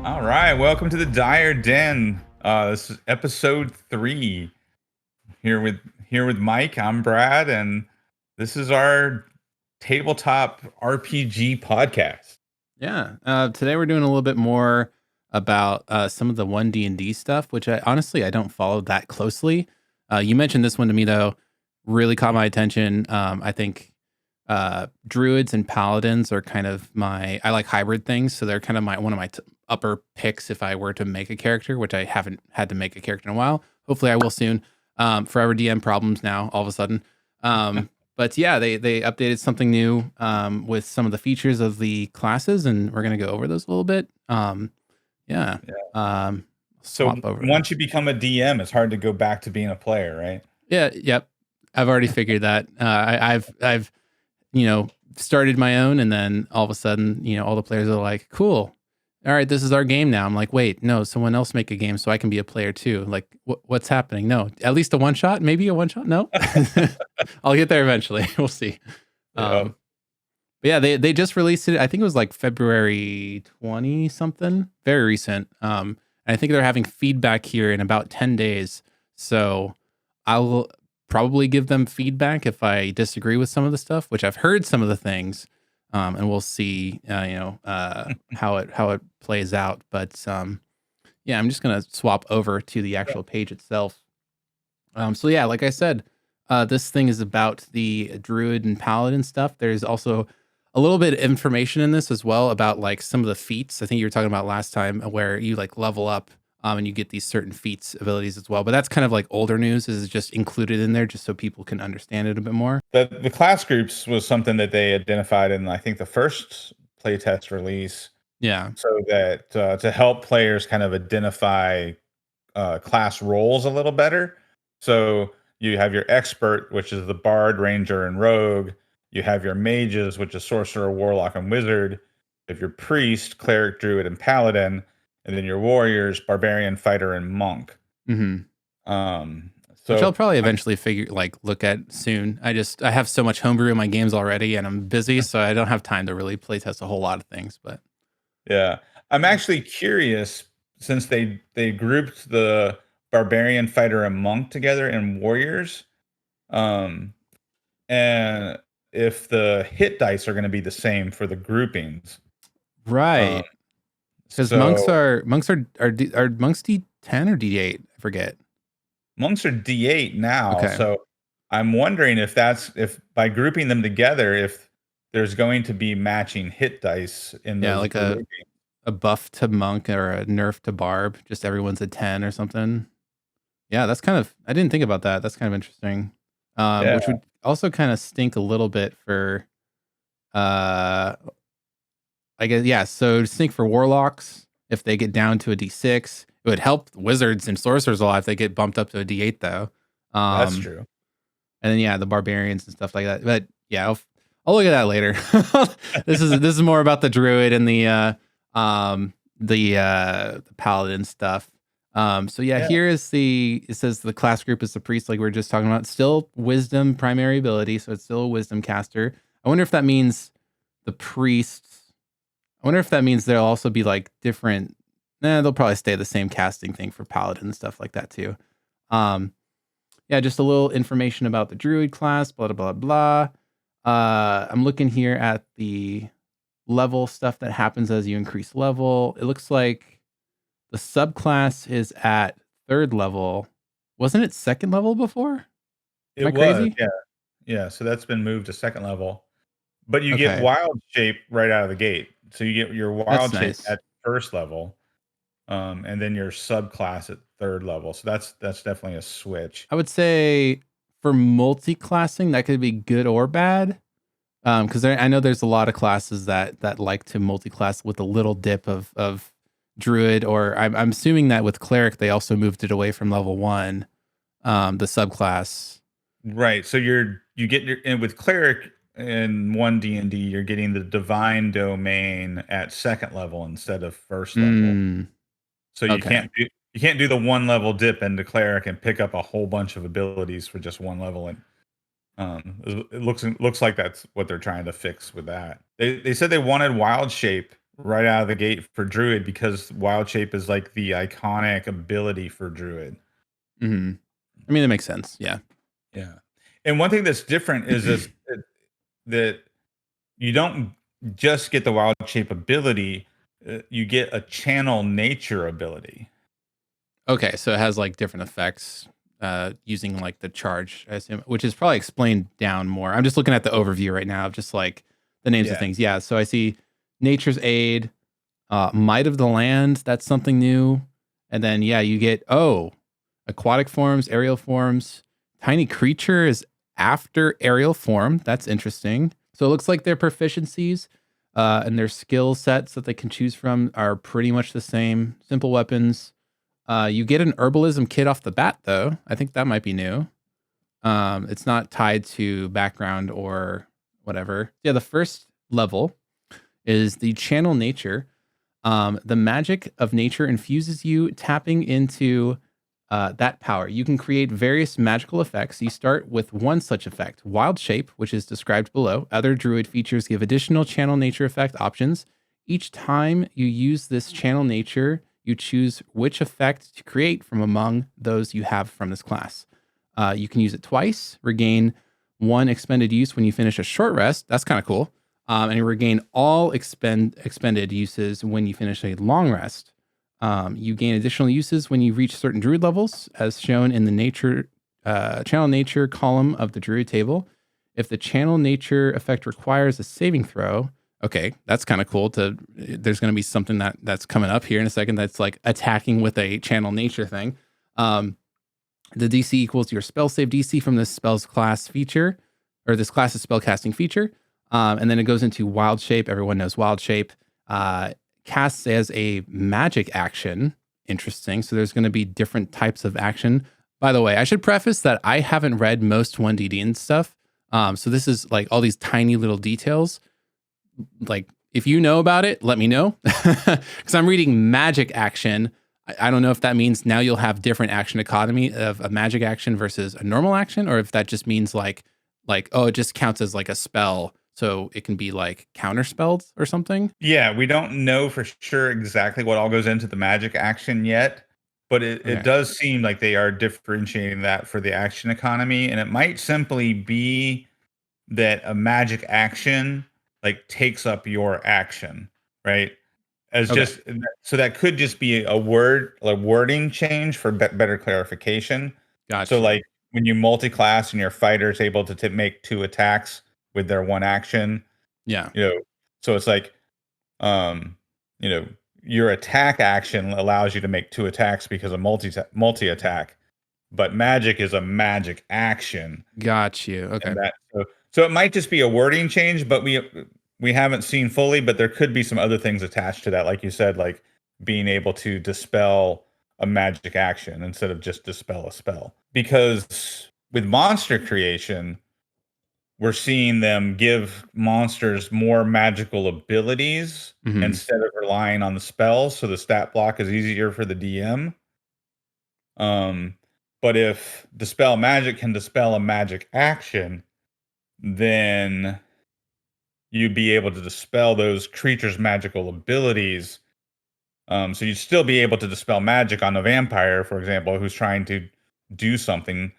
All right, welcome to the Dire Den. This is episode 3. Here with Mike. I'm Brad, and this is our tabletop RPG podcast. Yeah. Today we're doing a little bit more about some of the One D&D stuff, which I don't follow that closely. You mentioned this one to me though, really caught my attention. I think druids and paladins are kind of I like hybrid things, so they're kind of one of my upper picks if I were to make a character, which I haven't had to make a character in a while. Hopefully I will soon. Forever DM problems now all of a sudden. But yeah, they updated something new with some of the features of the classes, and we're gonna go over those a little bit. Yeah. So Swap over. once you become a DM, it's hard to go back to being a player, right? Yeah. Yep. I've already figured that. I've started my own, and then all of a sudden, all the players are like, "Cool, all right, this is our game now." I'm like, "Wait, no, someone else make a game so I can be a player too." Like, what's happening? No, at least a one shot, maybe a one shot. No, I'll get there eventually. We'll see. Yeah. But yeah, they just released it. I think it was like February 20 something, very recent. And I think they're having feedback here in about 10 days. So I'll probably give them feedback if I disagree with some of the stuff, which I've heard some of the things. And we'll see, how it plays out. But yeah, I'm just gonna swap over to the actual page itself. So yeah, like I said, this thing is about the druid and paladin stuff. There's also a little bit of information in this as well about like some of the feats. I think you were talking about last time where you like level up and you get these certain feats abilities as well. But that's kind of like older news. Is just included in there just so people can understand it a bit more. The class groups was something that they identified in, I think, the first playtest release. Yeah. So that to help players kind of identify class roles a little better. So you have your expert, which is the bard, ranger, and rogue. You have your mages, which is sorcerer, warlock, and wizard. You have your priest, cleric, druid, and paladin, and then your warriors, barbarian, fighter, and monk. Mm-hmm. So Which I'll probably eventually look at soon. I have so much homebrew in my games already, and I'm busy, so I don't have time to really play test a whole lot of things. But yeah, I'm actually curious since they grouped the barbarian, fighter, and monk together in warriors, um, and if the hit dice are going to be the same for the groupings. right, because monks So are monks D10 or D8? I forget. monks are D8 now. Okay, So I'm wondering if if by grouping them together, if there's going to be matching hit dice in yeah, those like groupings. a buff to monk or a nerf to barb. Just everyone's a 10 or something. Yeah, I didn't think about that. That's kind of interesting. Yeah. Which would also kind of stink a little bit for uh I guess, yeah. So stink for warlocks if they get down to a D6. It would help wizards and sorcerers a lot if they get bumped up to a D8 though. That's Um, true. and then yeah, the barbarians and stuff like that. But yeah, I'll look at that later. This is more about the druid and the paladin stuff. So yeah, Yeah. it says the class group is the priest, like we were just talking about. Still wisdom primary ability, so it's still a wisdom caster. I wonder if that means the priests. I wonder if that means there'll also be like different. They'll probably stay the same casting thing for paladin and stuff like that too. Um, yeah, just a little information about the druid class, blah blah blah blah. I'm looking here at the level stuff that happens as you increase level. It looks like the subclass is at 3rd level. Wasn't it 2nd level before? Am It I was, crazy? yeah. Yeah, so that's been moved to 2nd level. But you get Okay, wild shape right out of the gate. So you get your that's wild shape nice. at 1st level, and then your subclass at 3rd level. So that's definitely a switch. I would say for multi-classing, that could be good or bad. Because I know there's a lot of classes that like to multi-class with a little dip of druid, or I'm assuming that with cleric they also moved it away from level 1, the subclass. Right. So you get your and with cleric in 1 D&D, you're getting the divine domain at 2nd level instead of 1st level. Mm, So okay. you can't do the 1 level dip into cleric and pick up a whole bunch of abilities for just 1 level. And it looks like that's what they're trying to fix with that. They said they wanted wild shape right out of the gate for Druid because Wild Shape is like the iconic ability for Druid. Hmm. I mean, that makes sense. Yeah. Yeah. And one thing that's different is this that you don't just get the Wild Shape ability, you get a channel nature ability. Okay, so it has like different effects using like the charge, I assume, which is probably explained down more. I'm just looking at the overview right now of just like the names of Yeah. things. Yeah, so I see Nature's Aid, Might of the Land. That's something new. And then yeah, you get aquatic forms, aerial forms. Tiny creature is after aerial form. That's interesting. So it looks like their proficiencies and their skill sets that they can choose from are pretty much the same. Simple weapons. You get an herbalism kit off the bat, though. I think that might be new. It's not tied to background or whatever. Yeah, the first level is the channel nature. The magic of nature infuses you, tapping into that power. You can create various magical effects. You start with one such effect, Wild Shape, which is described below. Other Druid features give additional channel nature effect options. Each time you use this channel nature, you choose which effect to create from among those you have from this class. You can use it twice, regain one expended use when you finish a short rest. That's kind of cool. And you regain all expended uses when you finish a long rest. You gain additional uses when you reach certain Druid levels, as shown in the nature channel nature column of the Druid table. If the channel nature effect requires a saving throw, okay, that's kind of cool. There's going to be something that's coming up here in a second that's like attacking with a channel nature thing. The DC equals your spell save DC from this spell's class feature, or this class's spellcasting feature. And then it goes into Wild Shape. Everyone knows Wild Shape. Casts as a magic action. Interesting. So there's going to be different types of action. By the way, I should preface that I haven't read most 1D and stuff. So this is like all these tiny little details. Like, if you know about it, let me know. Because I'm reading magic action. I don't know if that means now you'll have different action economy of a magic action versus a normal action, or if that just means like, oh, it just counts as like a spell. So it can be like counterspelled or something. Yeah, we don't know for sure exactly what all goes into the magic action yet, but it Okay. does seem like they are differentiating that for the action economy. And it might simply be that a magic action like takes up your action, right? As Okay. just so that could just be a wording change for better clarification. So Gotcha. like when you multi-class and your fighter is able to make two attacks with their one action, Yeah. you know, so it's like um, you know, your attack action allows you to make two attacks because of multi attack, but magic is a magic action, Got you. Okay. and that so it might just be a wording change, but we haven't seen fully, but there could be some other things attached to that, like you said, like being able to dispel a magic action instead of just dispel a spell. Because with monster creation, we're seeing them give monsters more magical abilities Hmm. instead of relying on the spells, so the stat block is easier for the DM. Um, but if dispel magic can dispel a magic action, then you'd be able to dispel those creatures' magical abilities. So you'd still be able to dispel magic on a vampire, for example, who's trying to do something,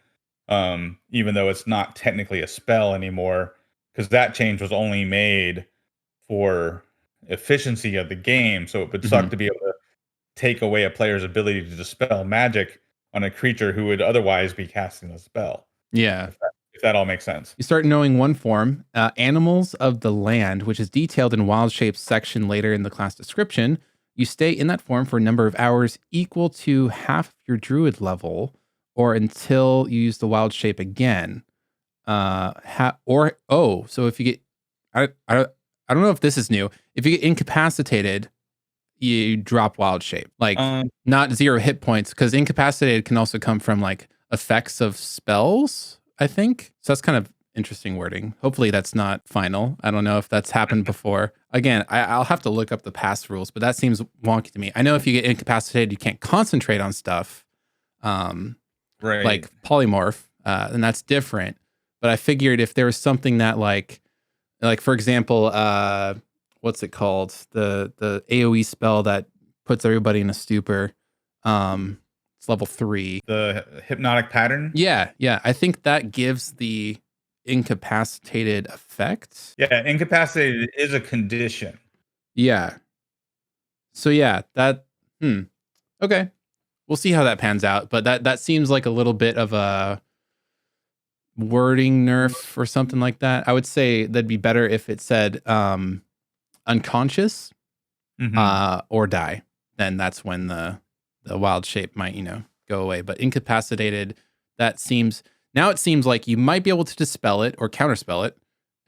even though it's not technically a spell anymore, because that change was only made for efficiency of the game. So it would Hmm. suck to be able to take away a player's ability to dispel magic on a creature who would otherwise be casting a spell. Yeah. If that all makes sense. You start knowing one form, Animals of the Land, which is detailed in Wild Shape's section later in the class description. You stay in that form for a number of hours equal to half your Druid level, or until you use the Wild Shape again. So if you get, I don't know if this is new. If you get incapacitated, you drop Wild Shape. Like, Um, not 0 hit points, because incapacitated can also come from like effects of spells, I think. So that's kind of interesting wording. Hopefully that's not final. I don't know if that's happened before. Again, I'll have to look up the past rules, but that seems wonky to me. I know if you get incapacitated, you can't concentrate on stuff, right. like polymorph, and that's different. But I figured if there was something that like for example, what's it called? The AoE spell that puts everybody in a stupor. It's level 3. The hypnotic pattern. Yeah, yeah. I think that gives the incapacitated effect. Yeah, incapacitated is a condition. Yeah. So yeah, that okay. We'll see how that pans out, but that seems like a little bit of a wording nerf or something like that. I would say that'd be better if it said unconscious or die. Then that's when the wild shape might, go away. But incapacitated, it seems like you might be able to dispel it or counterspell it,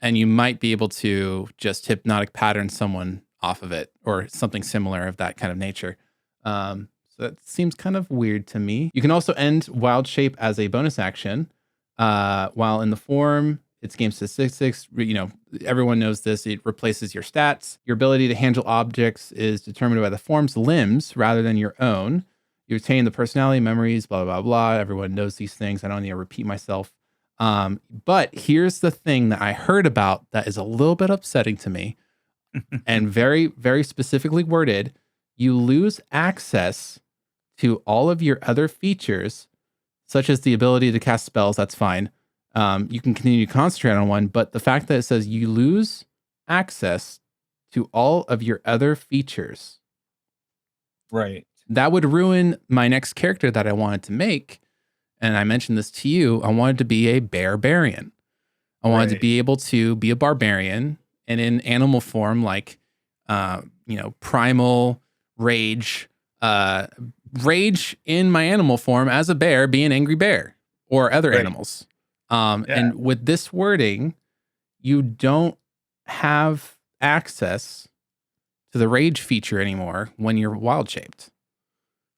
and you might be able to just hypnotic pattern someone off of it or something similar of that kind of nature. So that seems kind of weird to me. You can also end wild shape as a bonus action. While in the form, it's game statistics. Everyone knows this. It replaces your stats. Your ability to handle objects is determined by the form's limbs rather than your own. You retain the personality, memories, blah, blah, blah. Everyone knows these things. I don't need to repeat myself. But here's the thing that I heard about that is a little bit upsetting to me and very, very specifically worded. You lose access to all of your other features, such as the ability to cast spells. That's fine. You can continue to concentrate on one, but the fact that it says you lose access to all of your other features. Right. That would ruin my next character that I wanted to make. And I mentioned this to you. I wanted to be a barbarian. I wanted to be able to be a barbarian and in animal form, like, primal rage, rage in my animal form as a bear, be an angry bear or other animals. And with this wording, you don't have access to the rage feature anymore when you're wild shaped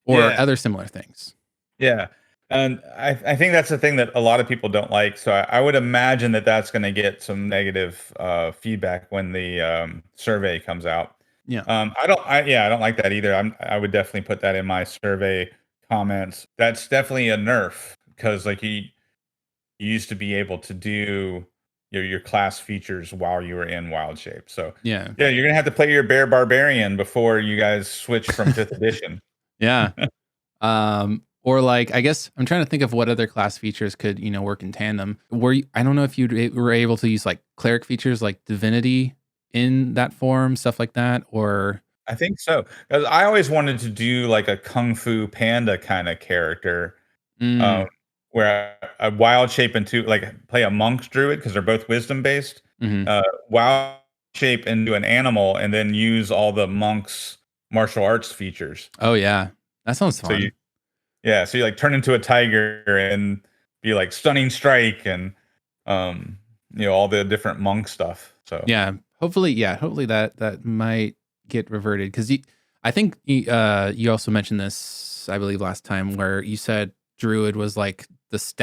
or other similar things. Yeah. And I think that's the thing that a lot of people don't like. So I would imagine that that's going to get some negative feedback when the survey comes out. Yeah. I don't like that either. I would definitely put that in my survey comments. That's definitely a nerf because like you used to be able to do your class features while you were in wild shape. So yeah, you're gonna have to play your bear barbarian before you guys switch from 5th edition. Yeah. Or like, I guess I'm trying to think of what other class features could, work in tandem. I don't know if you were able to use like cleric features like divinity in that form, stuff like that, or I think so. Because I always wanted to do like a Kung Fu Panda kind of character, where a wild shape into like play a monk's druid because they're both wisdom based. Wild shape into an animal and then use all the monk's martial arts features. Oh yeah, that sounds fun. So you like turn into a tiger and be like stunning strike and all the different monk stuff. So hopefully that might get reverted because I think you also mentioned this, I believe, last time where you said Druid was like this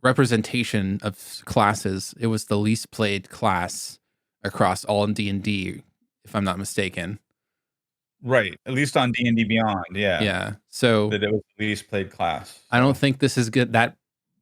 representation of classes. It was the least played class across all in D&D, if I'm not mistaken. Right, at least on D&D Beyond, yeah. Yeah, so that it was the least played class. So. I don't think this is good. That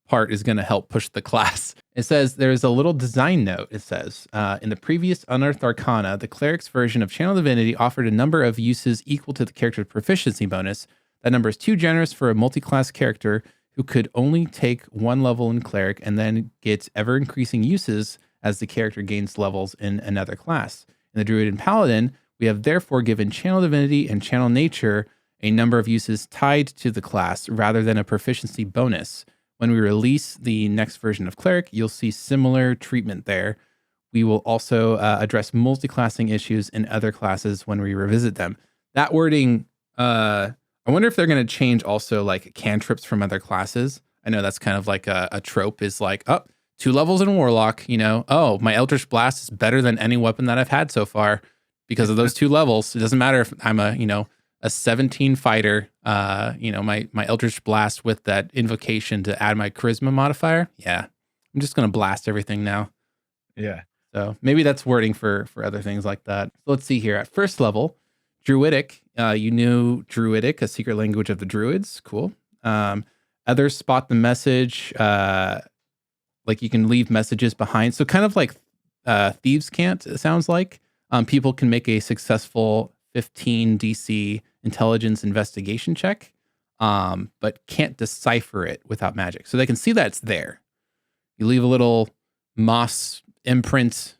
part is going to help push the class. It says there's a little design note. It says, in the previous Unearthed Arcana, the cleric's version of Channel Divinity offered a number of uses equal to the character's proficiency bonus. That number is too generous for a multi-class character who could only take one level in cleric and then gets ever-increasing uses as the character gains levels in another class. In the Druid and Paladin, we have therefore given Channel Divinity and Channel Nature a number of uses tied to the class rather than a proficiency bonus. When we release the next version of Cleric, you'll see similar treatment there. We will also address multi-classing issues in other classes when we revisit them. That wording, I wonder if they're going to change also like cantrips from other classes. I know that's kind of like a trope is like, 2 levels in Warlock, my Eldritch Blast is better than any weapon that I've had so far because of those 2 levels. It doesn't matter if I'm a 17 fighter, my Eldritch Blast with that invocation to add my charisma modifier. Yeah, I'm just going to blast everything now. Yeah. So maybe that's wording for other things like that. So let's see here. At first level, Druidic, you knew Druidic, a secret language of the Druids. Cool. Others spot the message, like you can leave messages behind. So kind of like Thieves' Cant, it sounds like. People can make a successful 15 DC intelligence investigation check, but can't decipher it without magic. So they can see that it's there. You leave a little moss imprint,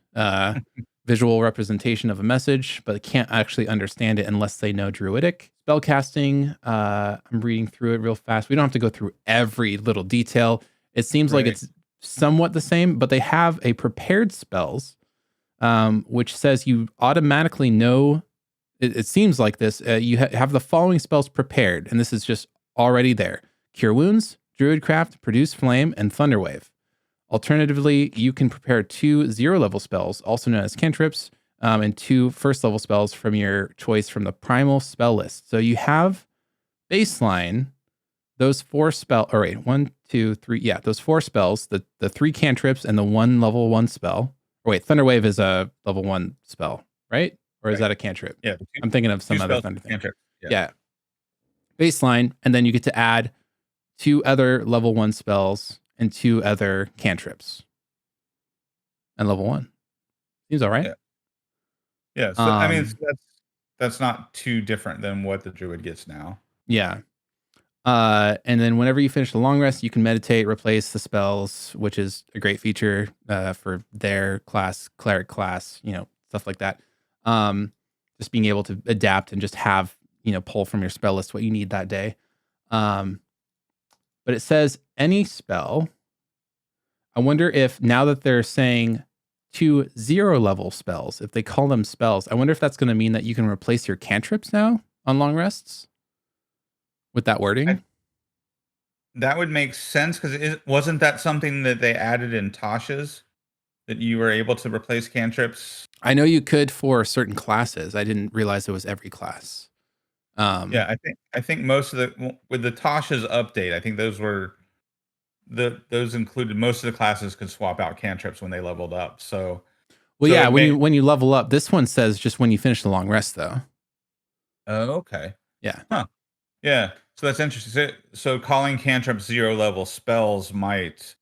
visual representation of a message, but they can't actually understand it unless they know Druidic. Spellcasting, I'm reading through it real fast. We don't have to go through every little detail. It seems like it's somewhat the same, but they have a prepared spells, which says you automatically know. It seems like this. You have the following spells prepared, and this is just already there: Cure Wounds, Druidcraft, Produce Flame, and Thunderwave. Alternatively, you can prepare 2 0-level spells, also known as cantrips, and 2 first-level spells from your choice from the primal spell list. So you have baseline those 4 spell. All right, 1, 2, 3. Yeah, those 4 spells, the 3 cantrips and the 1 level 1 spell. Oh, wait, Thunderwave is a level 1 spell, right? Or is that a cantrip? Yeah. I'm thinking of some other thunder thing. Cantrip. Yeah. Baseline, and then you get to add 2 other level 1 spells and 2 other cantrips. And level 1. Seems all right. Yeah. So I mean, that's not too different than what the Druid gets now. Yeah. And then whenever you finish the long rest, you can meditate, replace the spells, which is a great feature for their class, cleric class, stuff like that. Just being able to adapt and just have, pull from your spell list what you need that day. But it says any spell. I wonder if now that they're saying 2 0-level spells, if they call them spells, I wonder if that's going to mean that you can replace your cantrips now on long rests with that wording. That would make sense, because wasn't that something that they added in Tasha's, that you were able to replace cantrips? I know you could for certain classes. I didn't realize it was every class. Yeah, I think most of with the Tasha's update, I think those included most of the classes could swap out cantrips when they leveled up. So, when you level up, this one says just when you finish the long rest, though. Oh, okay. Yeah. Huh. Yeah. So that's interesting. So calling cantrips 0-level spells might,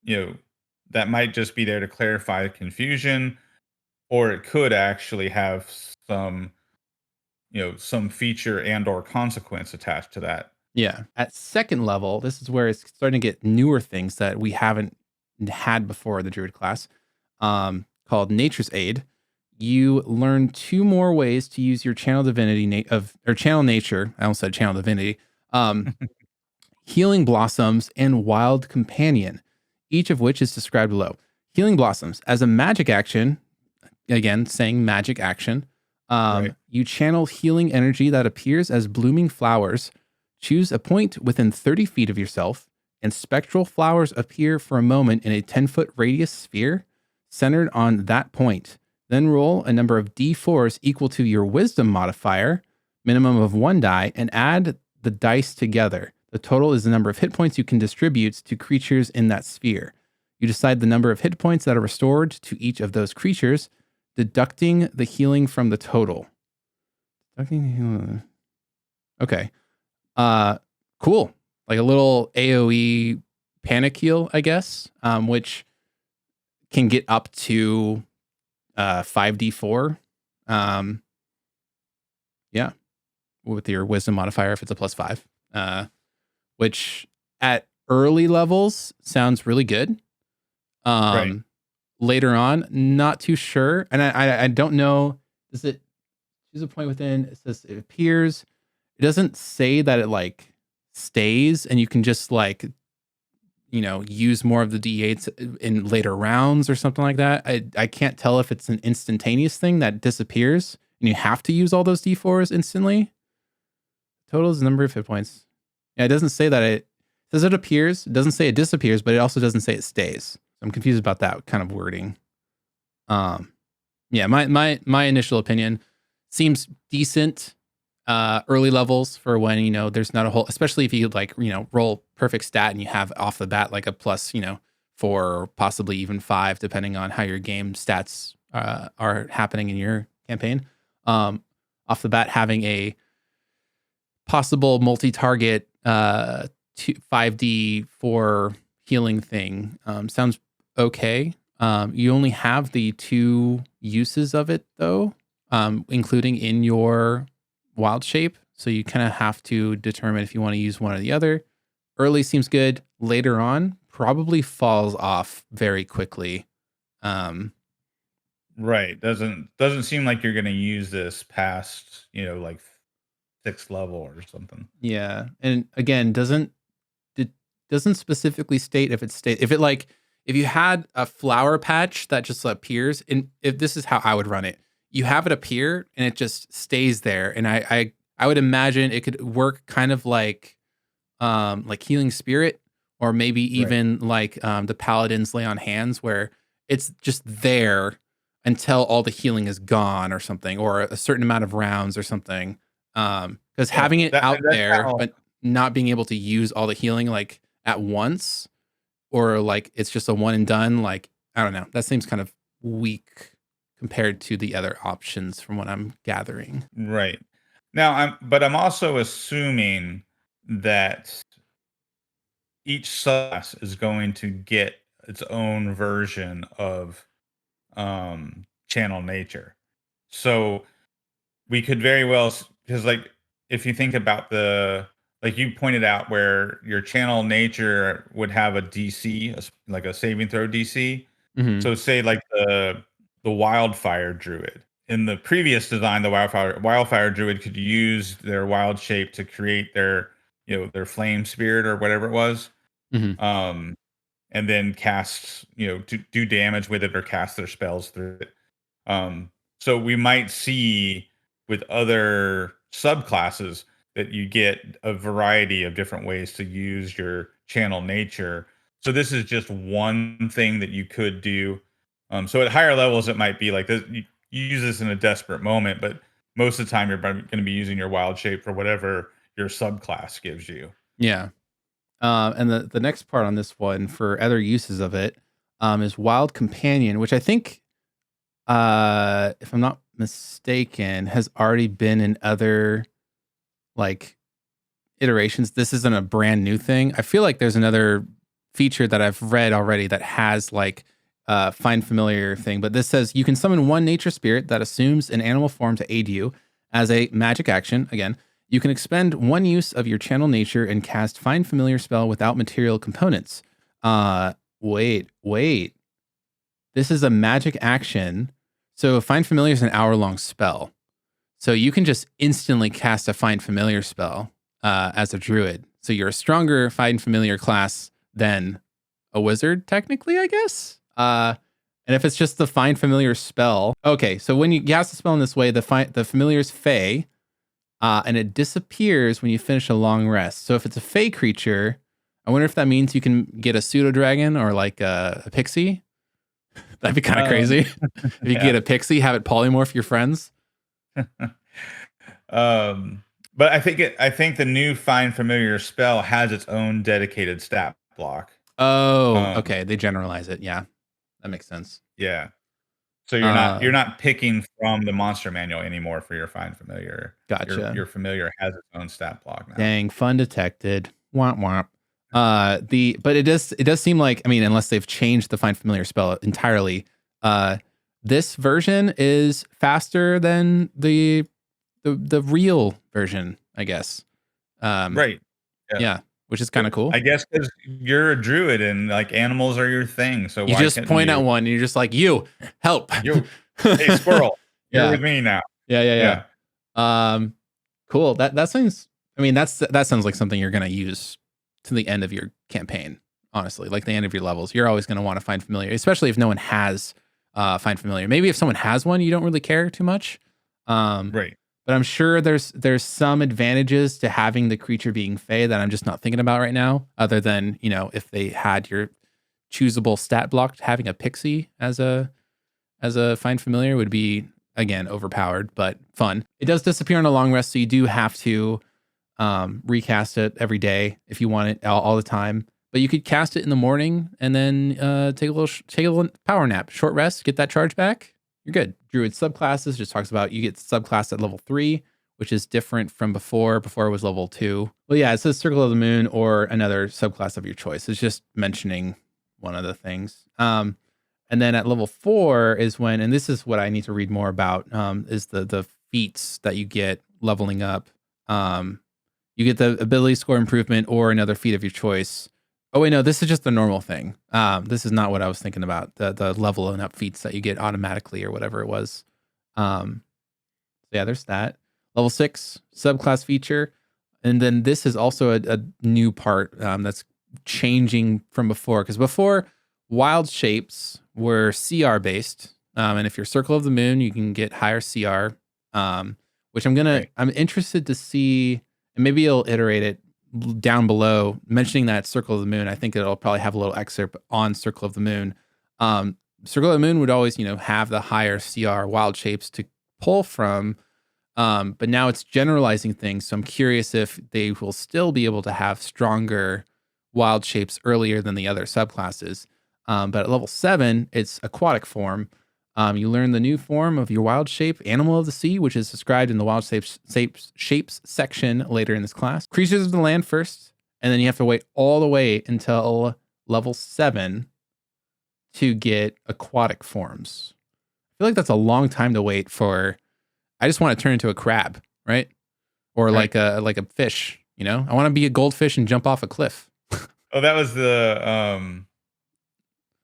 that might just be there to clarify confusion, or it could actually have some, some feature and or consequence attached to that. Yeah. At second level, this is where it's starting to get newer things that we haven't had before the Druid class, called Nature's Aid. You learn 2 more ways to use your channel divinity or channel nature. I almost said channel divinity. Healing Blossoms and Wild Companion, each of which is described below. Healing Blossoms as a magic action, again saying magic action. You channel healing energy that appears as blooming flowers. Choose a point within 30 feet of yourself, and spectral flowers appear for a moment in a 10-foot radius sphere centered on that point. Then roll a number of d4s equal to your wisdom modifier, minimum of 1 die, and add the dice together. The total is the number of hit points you can distribute to creatures in that sphere. You decide the number of hit points that are restored to each of those creatures, deducting the healing from the total. Okay. Cool. Like a little AoE panic heal, I guess, which can get up to 5d4. Yeah. With your wisdom modifier if it's a +5. Which at early levels sounds really good. Later on, not too sure. And I don't know. Does it choose a point within? It says it appears. It doesn't say that it stays and you can just use more of the D8s in later rounds or something like that. I can't tell if it's an instantaneous thing that disappears and you have to use all those D4s instantly. Total is the number of hit points. Yeah, it doesn't say that it says it appears. It doesn't say it disappears, but it also doesn't say it stays. I'm confused about that kind of wording. Yeah, my initial opinion seems decent. Early levels for when there's not a whole, especially if you roll perfect stat and you have off the bat like a plus 4 or possibly even 5 depending on how your game stats are happening in your campaign. Off the bat, having a possible multi-target 5d4 healing thing sounds okay. You only have the 2 uses of it though, including in your wild shape. So you kind of have to determine if you want to use one or the other. Early seems good. Later on, probably falls off very quickly. Right. Doesn't seem like you're gonna use this past, like 6th level or something. Yeah, and again, it doesn't specifically state if it like if you had a flower patch that just appears, and if this is how I would run it, you have it appear and it just stays there, and I would imagine it could work kind of like healing spirit, or maybe Right. even like the paladins lay on hands, where it's just there until all the healing is gone or something, or a certain amount of rounds or something. Because Yeah. having it out That's there how. but not being able to use all the healing like at once, or like it's just a one and done, like I don't know, that seems kind of weak compared to the other options from what I'm gathering. Right. Now I'm also assuming that each class is going to get its own version of channel nature. So we could very well, because like if you think about the, like you pointed out, where your channel nature would have a DC, like a saving throw DC. Hmm. So say like the wildfire druid. In the previous design, the wildfire druid could use their wild shape to create their, their flame spirit or whatever it was. Hmm. Um and then cast, to do damage with it or cast their spells through it. Um, so we might see with other subclasses that you get a variety of different ways to use your channel nature. So this is just one thing that you could do. So at higher levels, it might be like this. You use this in a desperate moment, but most of the time you're going to be using your wild shape for whatever your subclass gives you. Yeah. And the next part on this one for other uses of it is Wild Companion, which I think, if I'm not mistaken, has already been in other like iterations. This isn't a brand new thing. I feel like there's another feature that I've read already that has like find familiar thing, but this says you can summon one nature spirit that assumes an animal form to aid you as a magic action. Again, you can expend one use of your channel nature and cast find familiar spell without material components. Wait. This is a magic action. So find familiar is an hour-long spell. So you can just instantly cast a find familiar spell as a druid. So you're a stronger find familiar class than a wizard, technically, I guess. And if it's just the find familiar spell, okay. So when you cast the spell in this way, the familiar is fey, and it disappears when you finish a long rest. So if it's a fey creature, I wonder if that means you can get a pseudo dragon or like a pixie. That'd be kind of crazy. If you Yeah. get a pixie, have it polymorph your friends. But I think the new find familiar spell has its own dedicated stat block. Oh, Um, okay. They generalize it. Yeah, that makes sense. yeah. So Uh, you're not picking from the monster manual anymore for your find familiar. gotcha. Your familiar has its own stat block now. Dang, fun detected. Womp womp. But it does seem like, I mean, unless they've changed the find familiar spell entirely, this version is faster than the real version, I guess. Right. Yeah. Yeah, which is kind of cool. I guess because you're a druid and like animals are your thing. So You why just couldn't point at you? one and you're just like, you help. You, hey squirrel, you're Yeah. with me now. Yeah. Yeah. Cool. That sounds. I mean, that sounds like something you're gonna use to the end of your campaign. Honestly, like the end of your levels, you're always gonna want to find familiar, especially if no one has find familiar. Maybe if someone has one, you don't really care too much. Um, Right. but I'm sure there's some advantages to having the creature being fey that I'm just not thinking about right now. Other than if they had your choosable stat block, having a pixie as a find familiar would be again overpowered, but fun. It does disappear on a long rest, so you do have to recast it every day if you want it all the time. But you could cast it in the morning and then take a little power nap, short rest, get that charge back. You're good. Druid subclasses just talks about you get subclass at level 3, which is different from before. Before it was level 2. Well, yeah, it says Circle of the Moon or another subclass of your choice. It's just mentioning one of the things. And And then at level 4 is when, and this is what I need to read more about, is the feats that you get leveling up. You get the ability score improvement or another feat of your choice. Oh wait, no, this is just the normal thing. This is not what I was thinking about. The leveling up feats that you get automatically or whatever it was. Yeah, there's that. Level 6 subclass feature, and then this is also a new part that's changing from before. Because before, wild shapes were CR based, and if you're Circle of the Moon, you can get higher CR. Which I'm interested to see, and maybe it'll iterate it down below, mentioning that Circle of the Moon. I think it'll probably have a little excerpt on Circle of the Moon. Circle of the Moon would always, have the higher CR wild shapes to pull from. But now it's generalizing things. So I'm curious if they will still be able to have stronger wild shapes earlier than the other subclasses. But at level 7, it's aquatic form. You learn the new form of your wild shape, Animal of the Sea, which is described in the wild shapes section later in this class. Creatures of the land first, and then you have to wait all the way until level 7 to get aquatic forms. I feel like that's a long time to wait for. I just want to turn into a crab, right? Or like a fish, I want to be a goldfish and jump off a cliff. Oh, that was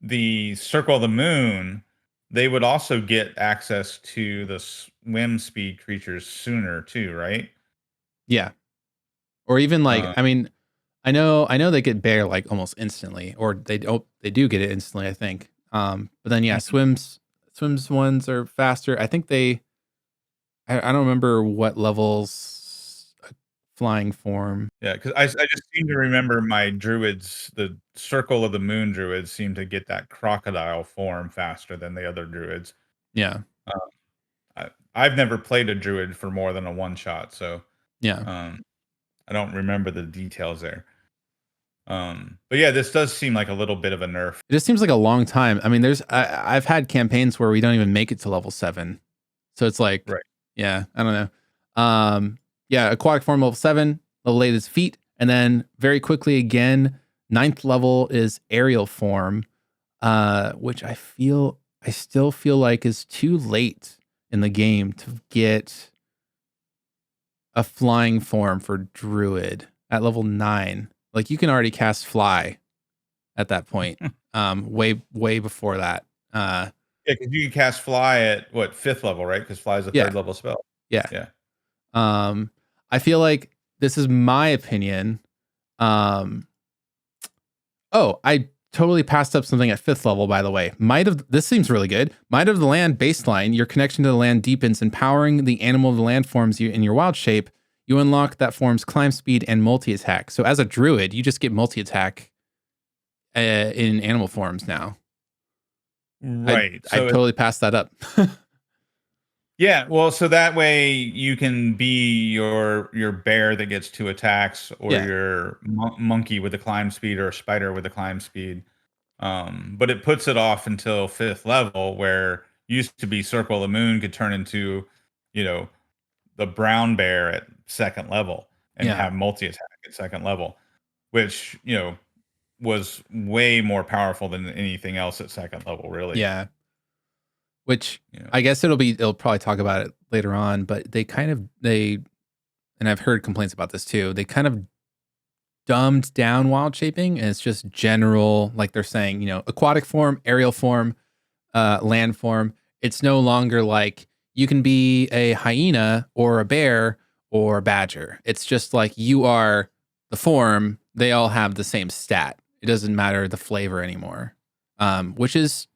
the Circle of the Moon. They would also get access to the swim speed creatures sooner too, right? Yeah. Or even I know they get bear like almost instantly, or they do get it instantly, I think. But then swims ones are faster. I think I don't remember what levels flying form. Yeah, because I just seem to remember my druids, the Circle of the Moon druids, seem to get that crocodile form faster than the other druids. Yeah. I've never played a druid for more than a one shot, so Yeah. I don't remember the details there. But yeah, this does seem like a little bit of a nerf. It just seems like a long time. I mean, I've had campaigns where we don't even make it to level 7. So it's like, Right. Yeah, I don't know. Yeah, aquatic form level 7, level 8 is feet. And then very quickly again, 9th level is aerial form, which I still feel like is too late in the game to get a flying form for Druid at level 9. Like you can already cast fly at that point. Way before that. Yeah, because you can cast fly at what, 5th level, right? Because fly is a 3rd level spell. Yeah. Yeah. I feel like this is my opinion. I totally passed up something at 5th level, by the way. This seems really good. Might of the Land baseline, your connection to the land deepens, empowering the Animal of the Land forms in your wild shape. You unlock that form's climb speed and multi-attack. So as a druid, you just get multi-attack in animal forms now. Right. I totally passed that up. Yeah, well, so that way you can be your bear that gets 2 attacks, or your monkey with the climb speed, or a spider with the climb speed. But it puts it off until 5th level, where used to be Circle of the Moon could turn into, the brown bear at 2nd level and have multi-attack at 2nd level, which, was way more powerful than anything else at 2nd level, really. Yeah. Which I guess it'll probably talk about it later on, but and I've heard complaints about this too. They kind of dumbed down wild shaping, and it's just general, like they're saying, aquatic form, aerial form, land form. It's no longer like you can be a hyena or a bear or a badger. It's just like you are the form. They all have the same stat. It doesn't matter the flavor anymore, which is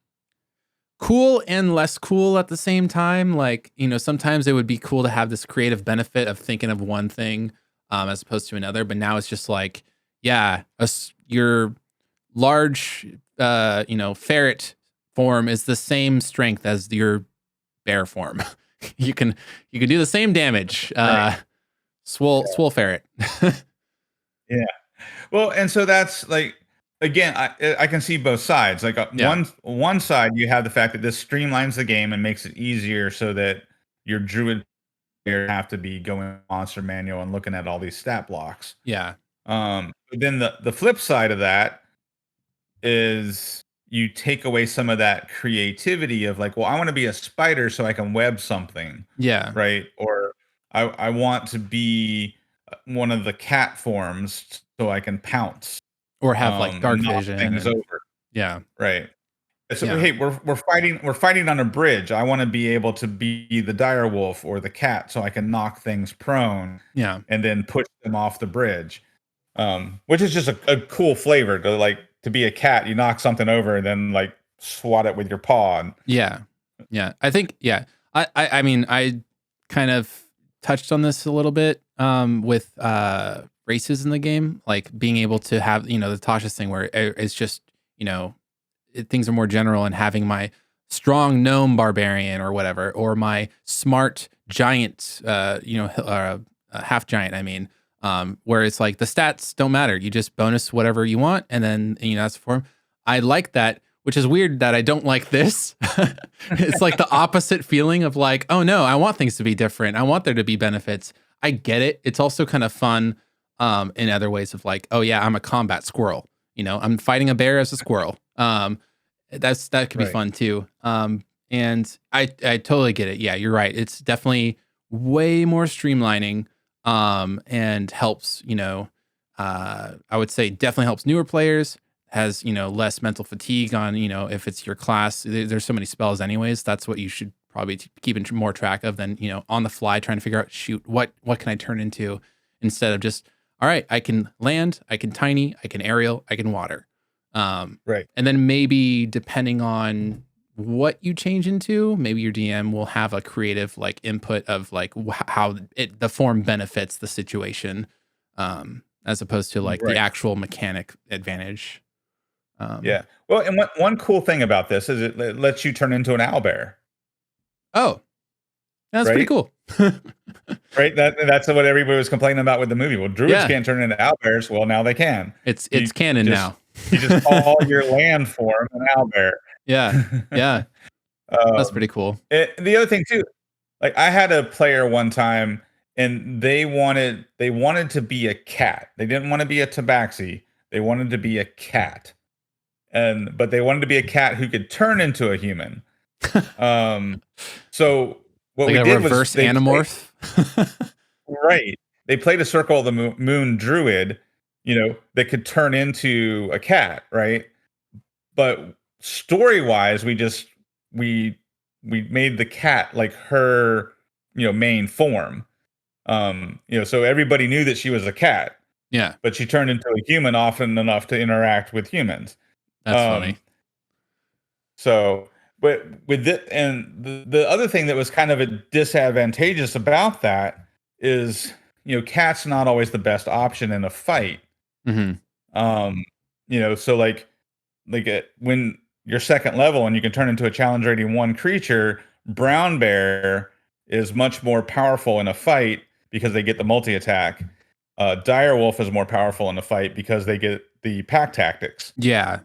cool and less cool at the same time. Like, sometimes it would be cool to have this creative benefit of thinking of one thing as opposed to another. But now it's just like, your large, ferret form is the same strength as your bear form. you can do the same damage. Swole ferret. Yeah. Well, and so that's like, again, I can see both sides. Like one side, you have the fact that this streamlines the game and makes it easier, so that your druid player have to be going monster manual and looking at all these stat blocks. Yeah. But then the flip side of that is you take away some of that creativity of like, well, I want to be a spider so I can web something, Yeah. right? Or I want to be one of the cat forms so I can pounce, Or have like and dark knock vision things and over, yeah. right? So Yeah. hey, we're fighting on a bridge. I want to be able to be the dire wolf or the cat so I can knock things prone Yeah. and then push them off the bridge. Which is just a cool flavor to like to be a cat. You knock something over and then like swat it with your paw. And, Yeah. Yeah. I think, yeah. I mean, I kind of touched on this a little bit with races in the game, like being able to have, the Tasha's thing where it's just, things are more general and having my strong gnome barbarian or whatever, or my smart giant, half giant, I mean, where it's like the stats don't matter. You just bonus whatever you want. And then, that's the form. I like that, which is weird that I don't like this. It's like the opposite feeling of like, oh no, I want things to be different. I want there to be benefits. I get it. It's also kind of fun in other ways of like, oh yeah, I'm a combat squirrel. I'm fighting a bear as a squirrel. That could be right. fun too. And I totally get it. Yeah, you're right. It's definitely way more streamlining and helps, I would say definitely helps newer players, has, less mental fatigue on, if it's your class. There's so many spells anyways. That's what you should probably keep in more track of than, on the fly trying to figure out, shoot, what can I turn into instead of just, all right, I can land, I can tiny, I can aerial, I can water. Right. And then maybe depending on what you change into, maybe your DM will have a creative like input of like how the form benefits the situation, as opposed to like the Right. actual mechanic advantage. Yeah. Well, and one cool thing about this is it lets you turn into an owlbear, Oh, that's pretty right? cool. Right. That's what everybody was complaining about with the movie. Well, druids Yeah, can't turn into owlbears. Well, now they can. it's You canon just now. you just call your land form an owlbear. Yeah, yeah, that's pretty um, cool. the other thing too, like I had a player one time, and they wanted to be a cat. They didn't want to be a tabaxi. They wanted to be a cat, but they wanted to be a cat who could turn into a human. Um, so what Like we a did was reverse anamorph. right. They played a Circle of the Moon druid, that could turn into a cat, right? But story wise, we we made the cat like her, main form. So everybody knew that she was a cat, Yeah, but she turned into a human often enough to interact with humans. that's funny. Um, so, but with it, and the other thing that was kind of a disadvantageous about that is, cat's not always the best option in a fight. Hmm. Um, so when you're second level and you can turn into a challenge rating 1 creature, brown bear is much more powerful in a fight because they get the multi attack. Dire wolf is more powerful in a fight because they get the pack tactics. Yeah,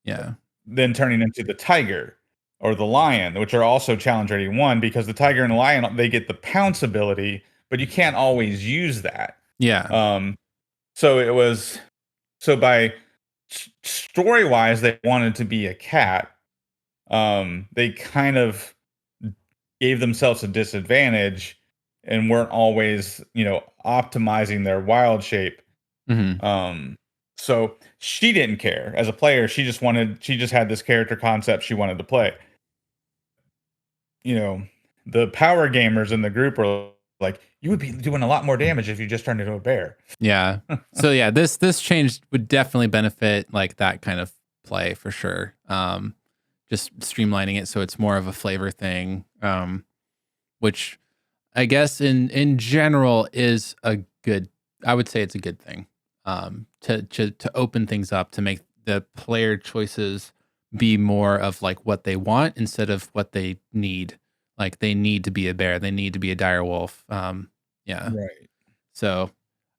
yeah, Then turning into the tiger or the lion, which are also challenge rating 1, because the tiger and the lion, they get the pounce ability, but you can't always use that. yeah, Um, so it was so by story wise, they wanted to be a cat. They kind of gave themselves a disadvantage and weren't always, optimizing their wild shape. hmm, So she didn't care as a player. She just had this character concept she wanted to play. You know, the power gamers in the group were like, you would be doing a lot more damage if you just turned into a bear. yeah. So yeah, this change would definitely benefit like that kind of play for sure. Just streamlining it so it's more of a flavor thing. Which I guess in general is a good. I would say it's a good thing. To open things up to make the player choices be more of like what they want instead of what they need. Like they need to be a bear, they need to be a dire wolf. Yeah. Right. So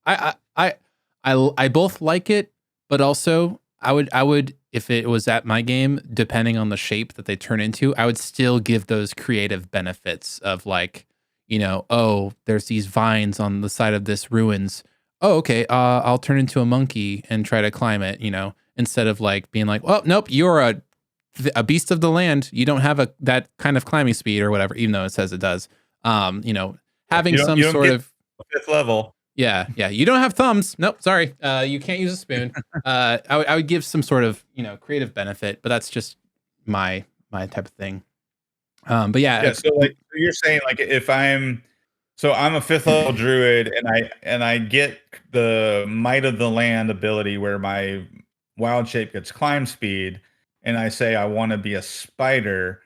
I both like it, but also I would if it was at my game, depending on the shape that they turn into, I would still give those creative benefits of like, oh, there's these vines on the side of this ruins. Oh, okay. I'll turn into a monkey and try to climb it, instead of like being like, well, nope, you're a a beast of the land, you don't have that kind of climbing speed or whatever, even though it says it does. Having some You don't sort get of 5th level. yeah. You don't have thumbs. Nope, sorry. You can't use a spoon. I would give some sort of creative benefit, but that's just my type of thing. But yeah, So you're saying like if I'm a 5th level druid and I get the Might of the Land ability where my wild shape gets climb speed, and I say I want to be a spider,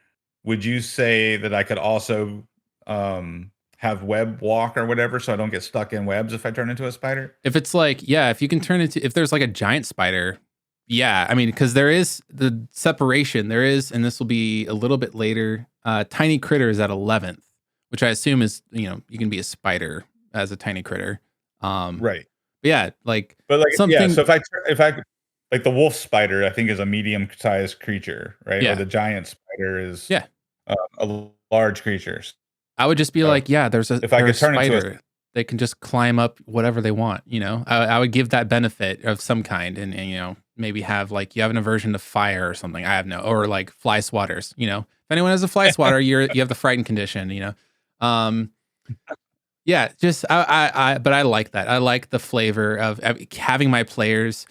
would you say that I could also have web walk or whatever so I don't get stuck in webs if I turn into a spider? if it's like, yeah, if you can turn into, if there's like a giant spider, yeah, I mean, because there is the separation, there is, and this will be a little bit later. Tiny critters at 11th, which I assume is you can be a spider as a tiny critter. Right. Yeah, like But like something. so if I like the wolf spider, I think is a medium-sized creature, right? Or Yeah, the giant spider is yeah. a large creature. I would just be So like, yeah, if I there's could a turn into a spider. They can just climb up whatever they want. I would give that benefit of some kind, and maybe have like you have an aversion to fire or something. I have no, or like fly swatters. If anyone has a fly swatter, you have the frightened condition. Um, yeah, just but I like that. I like the flavor of having my players.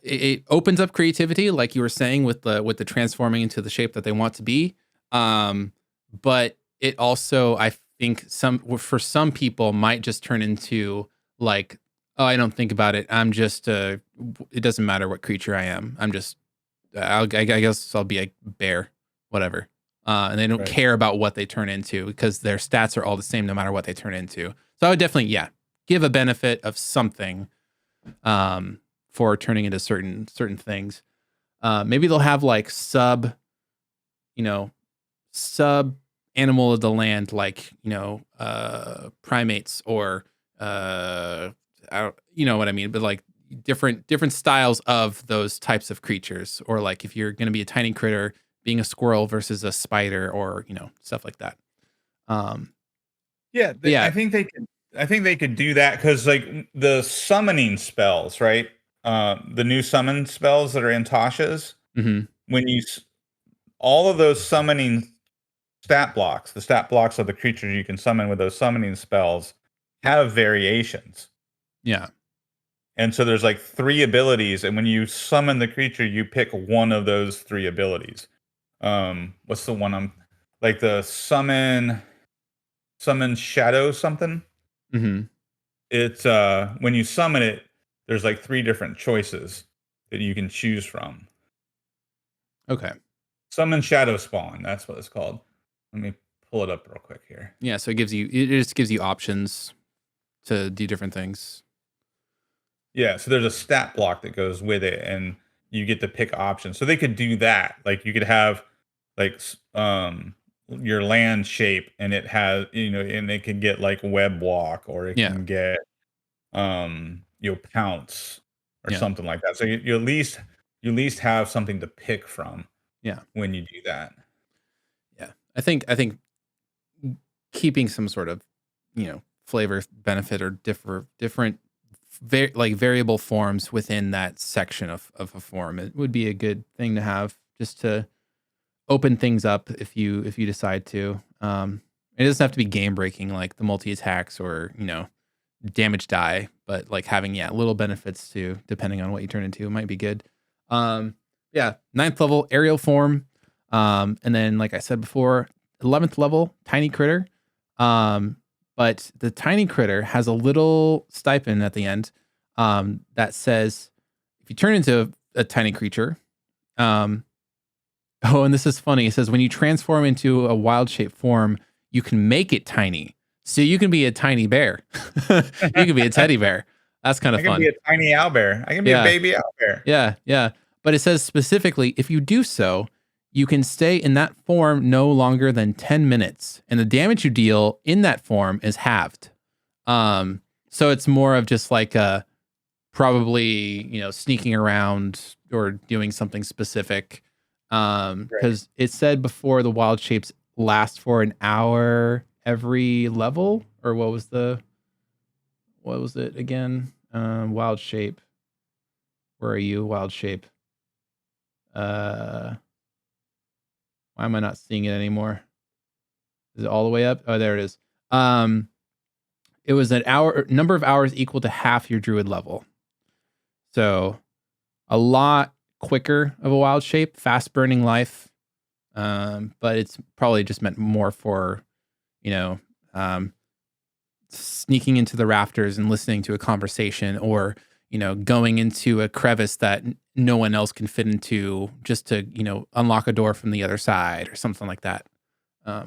It opens up creativity, like you were saying, with the transforming into the shape that they want to be. But it also, I think, for some people might just turn into like, oh, I don't think about it. I'm just it doesn't matter what creature I am. I'm just I guess I'll be a bear, whatever. And they don't right. care about what they turn into because their stats are all the same no matter what they turn into. So I would definitely, give a benefit of something for turning into certain things. Maybe they'll have like sub animal of the land, like primates or you know what I mean, but like different styles of those types of creatures, or like if you're going to be a tiny critter, being a squirrel versus a spider, or stuff like that. Yeah, Yeah. I think they could do that because like the summoning spells, right? The new summon spells that are in Tasha's, Hmm. when all of those summoning the stat blocks of the creatures you can summon with those summoning spells have variations. Yeah. And so there's like 3 abilities, and when you summon the creature, you pick one of those 3 abilities. What's the one like the summon shadow something? Hmm. It's when you summon it, there's like 3 different choices that you can choose from. Okay. Summon shadow spawn, that's what it's called. Let me pull it up real quick here. Yeah. So it just gives you options to do different things. Yeah, so there's a stat block that goes with it, and you get to pick options. So they could do that. Like you could have like your land shape, and it has and it can get like web walk, or it Yeah. can get pounce or Yeah. something like that. So you at least have something to pick from Yeah. when you do that. Yeah. I think keeping some sort of flavor benefit or different like variable forms within that section of a form, it would be a good thing to have, just to open things up if you decide to. It doesn't have to be game breaking like the multi attacks or damage die, but like having little benefits too, depending on what you turn into, might be good. Yeah, 9th level aerial form, and then like I said before, 11th level tiny critter. But the tiny critter has a little stipend at the end that says if you turn into a tiny creature, oh, and this is funny. It says when you transform into a wild shape form, you can make it tiny. So you can be a tiny bear. You can be a teddy bear. That's kind I of can be fun. a tiny owlbear. I can be a Yeah. baby owlbear. Yeah. Yeah. But it says specifically, if you do so, you can stay in that form no longer than 10 minutes. And the damage you deal in that form is halved. So it's more of just like probably, sneaking around or doing something specific. Right. Because it said before the wild shapes last for an hour every level, or what was it again? Wild shape. Where are you? Wild shape. Why am I not seeing it anymore? Is it all the way up? Oh, there it is. It was an number of hours equal to half your druid level. So a lot quicker of a wild shape, fast burning life. But it's probably just meant more for, sneaking into the rafters and listening to a conversation, or, going into a crevice that no one else can fit into, just to, unlock a door from the other side or something like that.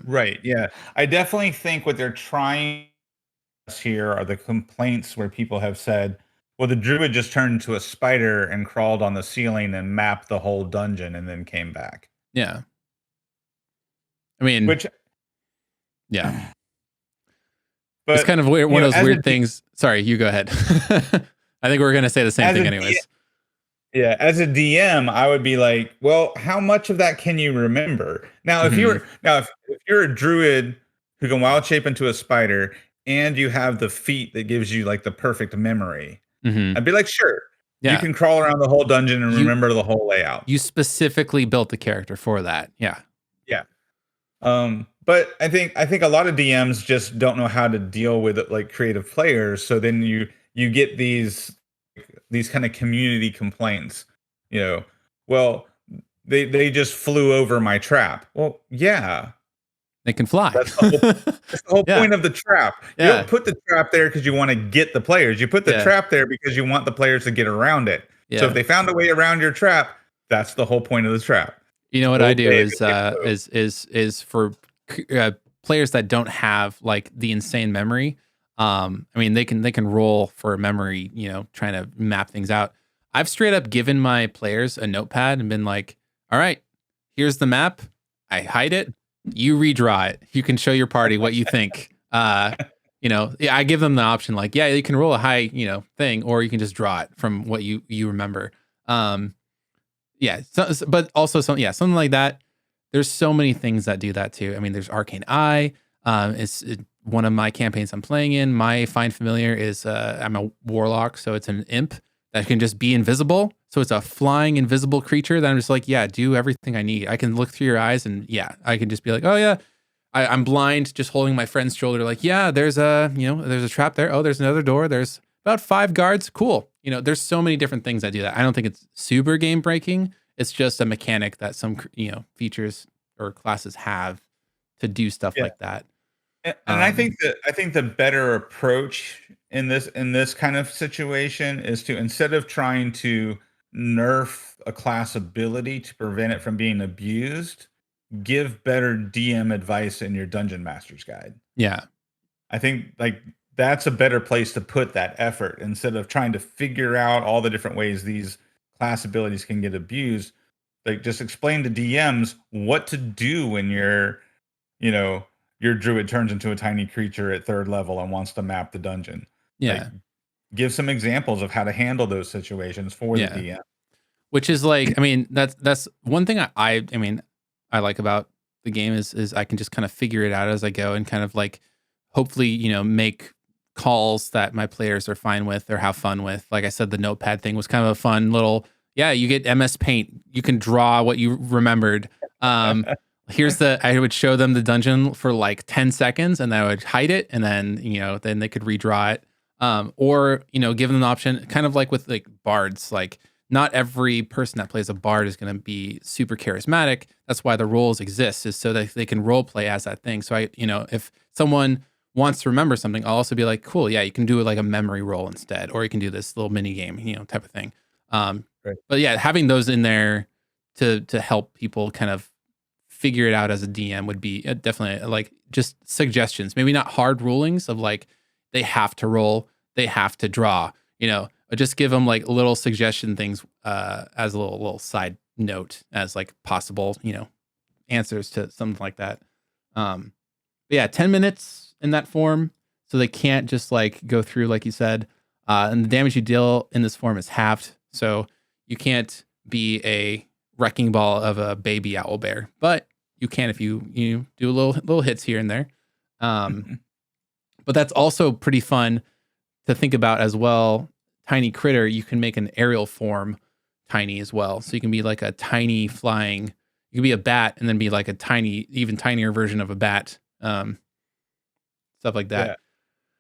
Right. Yeah. I definitely think what they're trying here are the complaints where people have said, well, the druid just turned into a spider and crawled on the ceiling and mapped the whole dungeon and then came back. Yeah. I mean, Which, yeah, but it's kind of weird. One of those as weird things. Sorry, you go ahead. I think we're going to say the same thing anyways. Yeah, as a DM, I would be like, well, how much of that can you remember? Now, if you're a druid who can wild shape into a spider and you have the feat that gives you like the perfect memory, I'd be like, sure, you can crawl around the whole dungeon and remember the whole layout. You specifically built the character for that. Yeah. Yeah. But I think a lot of DMs just don't know how to deal with it like creative players. So then you get these kind of community complaints, well, they just flew over my trap. Well, yeah, they can fly. That's the whole point of the trap. You don't put the trap there because you want to get the players. You put the trap there because you want the players to get around it. So if they found a way around your trap, that's the whole point of the trap. You know what I do is for players that don't have like the insane memory. I mean, they can roll for memory, trying to map things out. I've straight up given my players a notepad and been like, all right, here's the map. I hide it. You redraw it. You can show your party what you think. I give them the option, like, yeah, you can roll a high, thing, or you can just draw it from what you remember. But also something like that. There's so many things that do that too. I mean, there's Arcane Eye. It's one of my campaigns I'm playing in. My Find Familiar is I'm a warlock, so it's an imp that can just be invisible. So it's a flying invisible creature that I'm just like, yeah, do everything I need. I can look through your eyes and I can just be like, oh yeah, I'm blind, just holding my friend's shoulder, like, yeah, there's a trap there. Oh, there's another door. There's about 5 guards. Cool. There's so many different things that do that. I don't think it's super game breaking. It's just a mechanic that some features or classes have to do stuff like that. And I think the better approach in this kind of situation is to, instead of trying to nerf a class ability to prevent it from being abused, give better DM advice in your Dungeon Master's Guide. Yeah. I think like that's a better place to put that effort, instead of trying to figure out all the different ways these class abilities can get abused. Like, just explain to DMs what to do when your druid turns into a tiny creature at 3rd level and wants to map the dungeon. Yeah. Like, give some examples of how to handle those situations for the DM. Which is like, I mean, that's one thing I like about the game is I can just kind of figure it out as I go and kind of like, hopefully, make calls that my players are fine with or have fun with. Like I said, the notepad thing was kind of a fun little, you get MS Paint. You can draw what you remembered. I would show them the dungeon for like 10 seconds and then I would hide it. And then, then they could redraw it. Or, give them the option, kind of like with like bards, like not every person that plays a bard is going to be super charismatic. That's why the roles exist, is so that they can role play as that thing. So if someone wants to remember something, I'll also be like, cool, yeah, you can do it like a memory roll instead, or you can do this little mini game, type of thing. Right. But yeah, having those in there to help people kind of figure it out as a DM would be definitely like just suggestions, maybe not hard rulings of like they have to roll, they have to draw, but just give them like little suggestion things as a little side note as like possible, answers to something like that. But yeah, 10 minutes in that form, so they can't just like go through like you said, and the damage you deal in this form is halved, so you can't be a wrecking ball of a baby owlbear, but you can if you do little hits here and there. But that's also pretty fun to think about as well. Tiny critter, you can make an aerial form tiny as well. So you can be like a tiny flying. You can be a bat and then be like a tiny, even tinier version of a bat. Stuff like that.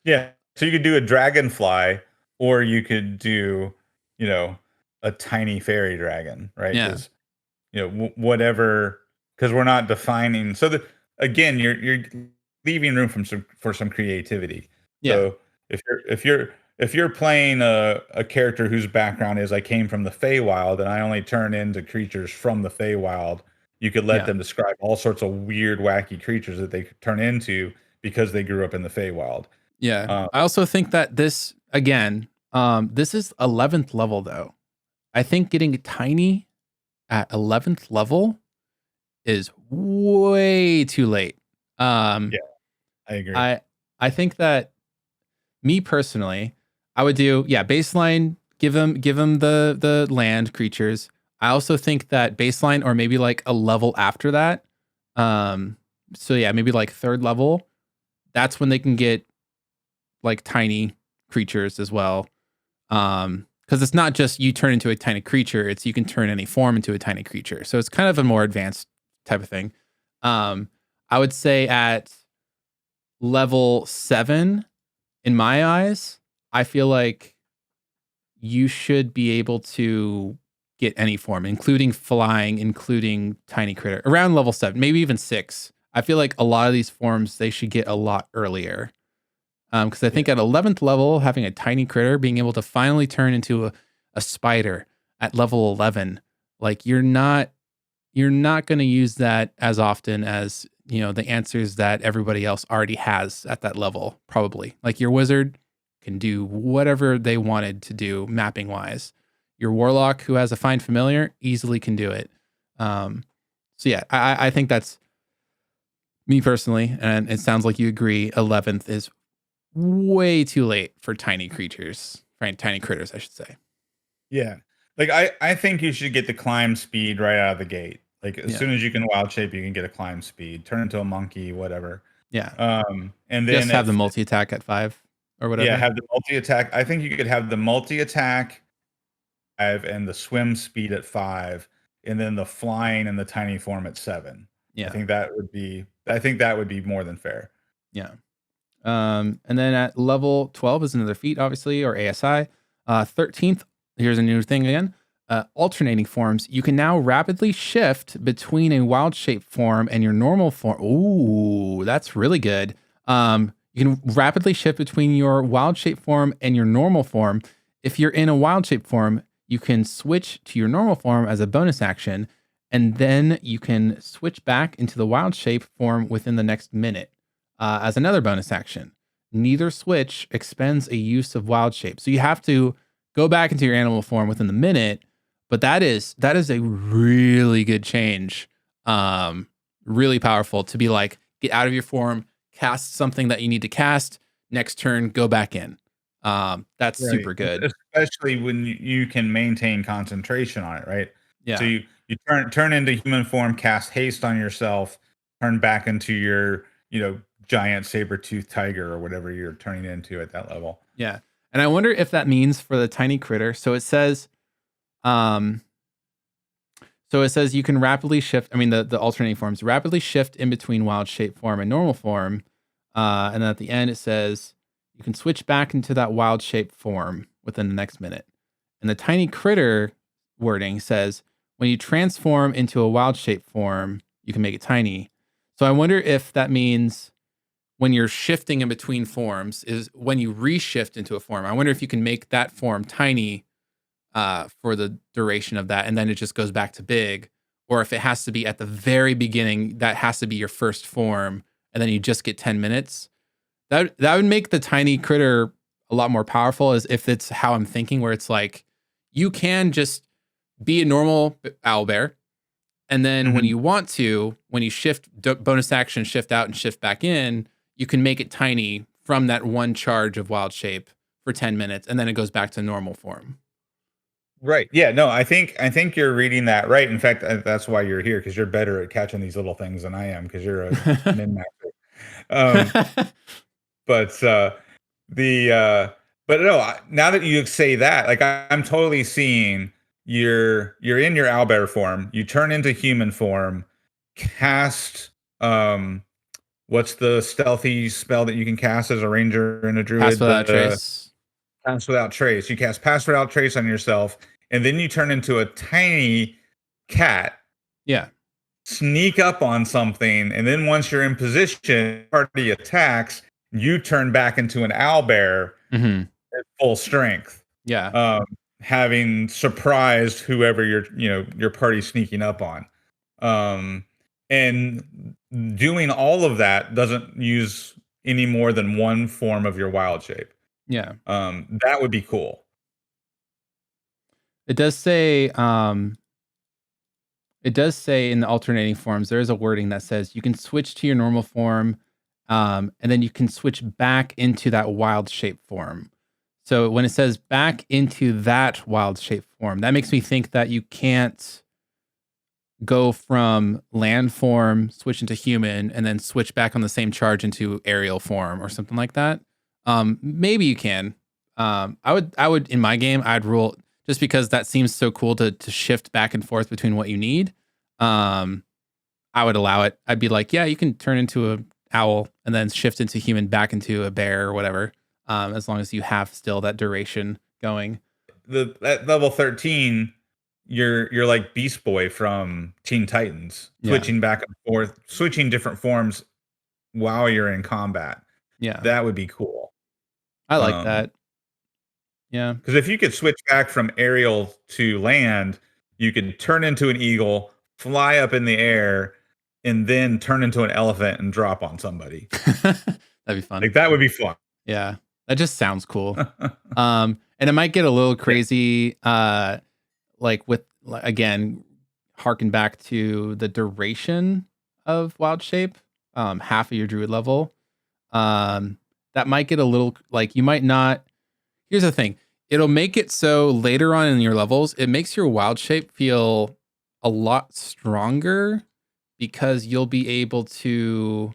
Yeah. Yeah. So you could do a dragonfly, or you could do, you know, a tiny fairy dragon, right? Yeah. Because whatever, because we're not defining. So that again, you're leaving room for some creativity. Yeah. So if you're playing a character whose background is I came from the Feywild and I only turn into creatures from the Feywild, you could let Yeah. them describe all sorts of weird, wacky creatures that they could turn into because they grew up in the Feywild. Yeah. Um, I also think that this again, this is 11th level though. I think getting tiny at 11th level is way too late. yeah, I agree. I I think that me personally, I would do baseline. Give them the land creatures. I also think that baseline or maybe like a level after that. Um, so yeah, maybe like third level. That's when they can get like tiny creatures as well. Because it's not just you turn into a tiny creature; it's you can turn any form into a tiny creature. So it's kind of a more advanced type of thing. I would say at level 7, in my eyes, I feel like you should be able to get any form, including flying, including tiny critter, around level 7, maybe even 6. I feel like a lot of these forms they should get a lot earlier. Because I Yeah, think at 11th level, having a tiny critter, being able to finally turn into a spider at level 11, like you're not going to use that as often as the answers that everybody else already has at that level. Probably like your wizard can do whatever they wanted to do mapping wise. Your warlock who has a find familiar easily can do it. So yeah, I think that's me personally, and it sounds like you agree. 11th is way too late for tiny creatures, right? Tiny critters, I should say. yeah. Like I think you should get the climb speed right out of the gate. Like as Yeah, soon as you can wild shape, you can get a climb speed, turn into a monkey, whatever. yeah. And Just then have the multi attack at 5 or yeah, whatever. have the multi attack. I think you could have the multi attack 5 and the swim speed at 5, and then the flying and the tiny form at 7. I Yeah, think that would be I think that would be more than fair. yeah. And then at level 12 is another feat, obviously, or ASI. 13th, here's a new thing again. Alternating forms. You can now rapidly shift between a wild shape form and your normal form. Ooh, that's really good. You can rapidly shift between your wild shape form and your normal form. If you're in a wild shape form, you can switch to your normal form as a bonus action, and then you can switch back into the wild shape form within the next minute as another bonus action. Neither switch expends a use of wild shape. So you have to go back into your animal form within the minute, but that is a really good change. Really powerful to be like, get out of your form, cast something that you need to cast, next turn, go back in. That's Right. super good. Especially when you can maintain concentration on it, right? So Yeah. you turn into human form, cast haste on yourself, turn back into your, giant saber-toothed tiger or whatever you're turning into at that level. Yeah. And I wonder if that means for the tiny critter. Um, So it says you can rapidly shift. I mean, the alternating forms rapidly shift in between wild shape form and normal form. And then at the end, it says you can switch back into that wild shape form within the next minute. And the tiny critter wording says when you transform into a wild shape form, you can make it tiny. So I wonder if that means when you're shifting in between forms is when you reshift into a form. I wonder if you can make that form tiny for the duration of that, and then it just goes back to big, or if it has to be at the very beginning, that has to be your first form, and then you just get 10 minutes. That would make the tiny critter a lot more powerful, as if it's how I'm thinking, where it's like you can just be a normal owl bear, and then when Mhm. you want to, when you shift bonus action, shift out and shift back in, you can make it tiny from that one charge of wild shape for 10 minutes, and then it goes back to normal form. Right. Yeah, no, I think you're reading that right. In fact, that's why you're here, because 'cause you're better at catching these little things than I am, because 'cause you're a min-maxer. Um, but, the, but no, now that you say that, like, I'm totally seeing, you're in your owlbear form. You turn into human form, cast what's the stealthy spell that you can cast as a ranger and a Pass druid? without The trace. Pass Without Trace. You cast Pass Without Trace on yourself, and then you turn into a tiny cat, Yeah. sneak up on something, and then once you're in position, party attacks, you turn back into an owlbear Mm-hmm. at full strength, Yeah. um, having surprised whoever your party sneaking up on. Um, and doing all of that doesn't use any more than one form of your wild shape. Yeah. That would be cool. It does say in the alternating forms, there is a wording that says you can switch to your normal form, and then you can switch back into that wild shape form. So when it says back into that wild shape form, that makes me think that you can't go from land form, switch into human, and then switch back on the same charge into aerial form or something like that. Maybe you can. I would in my game, I'd rule just because that seems so cool to shift back and forth between what you need. Um, I would allow it. I'd be like, yeah, you can turn into a owl and then shift into human back into a bear or whatever. As long as you have still that duration going. At level 13, you're like Beast Boy from Teen Titans, Yeah. switching back and forth, switching different forms while you're in combat. Yeah. That would be cool. I like that. Yeah. Because if you could switch back from aerial to land, you could turn into an eagle, fly up in the air, and then turn into an elephant and drop on somebody. That'd be fun. Like that would be fun. Yeah. That just sounds cool. And it might get a little crazy, like with again, harken back to the duration of wild shape, half of your druid level. That might get a little like you might not. Here's the thing. It'll make it so later on in your levels, it makes your wild shape feel a lot stronger because you'll be able to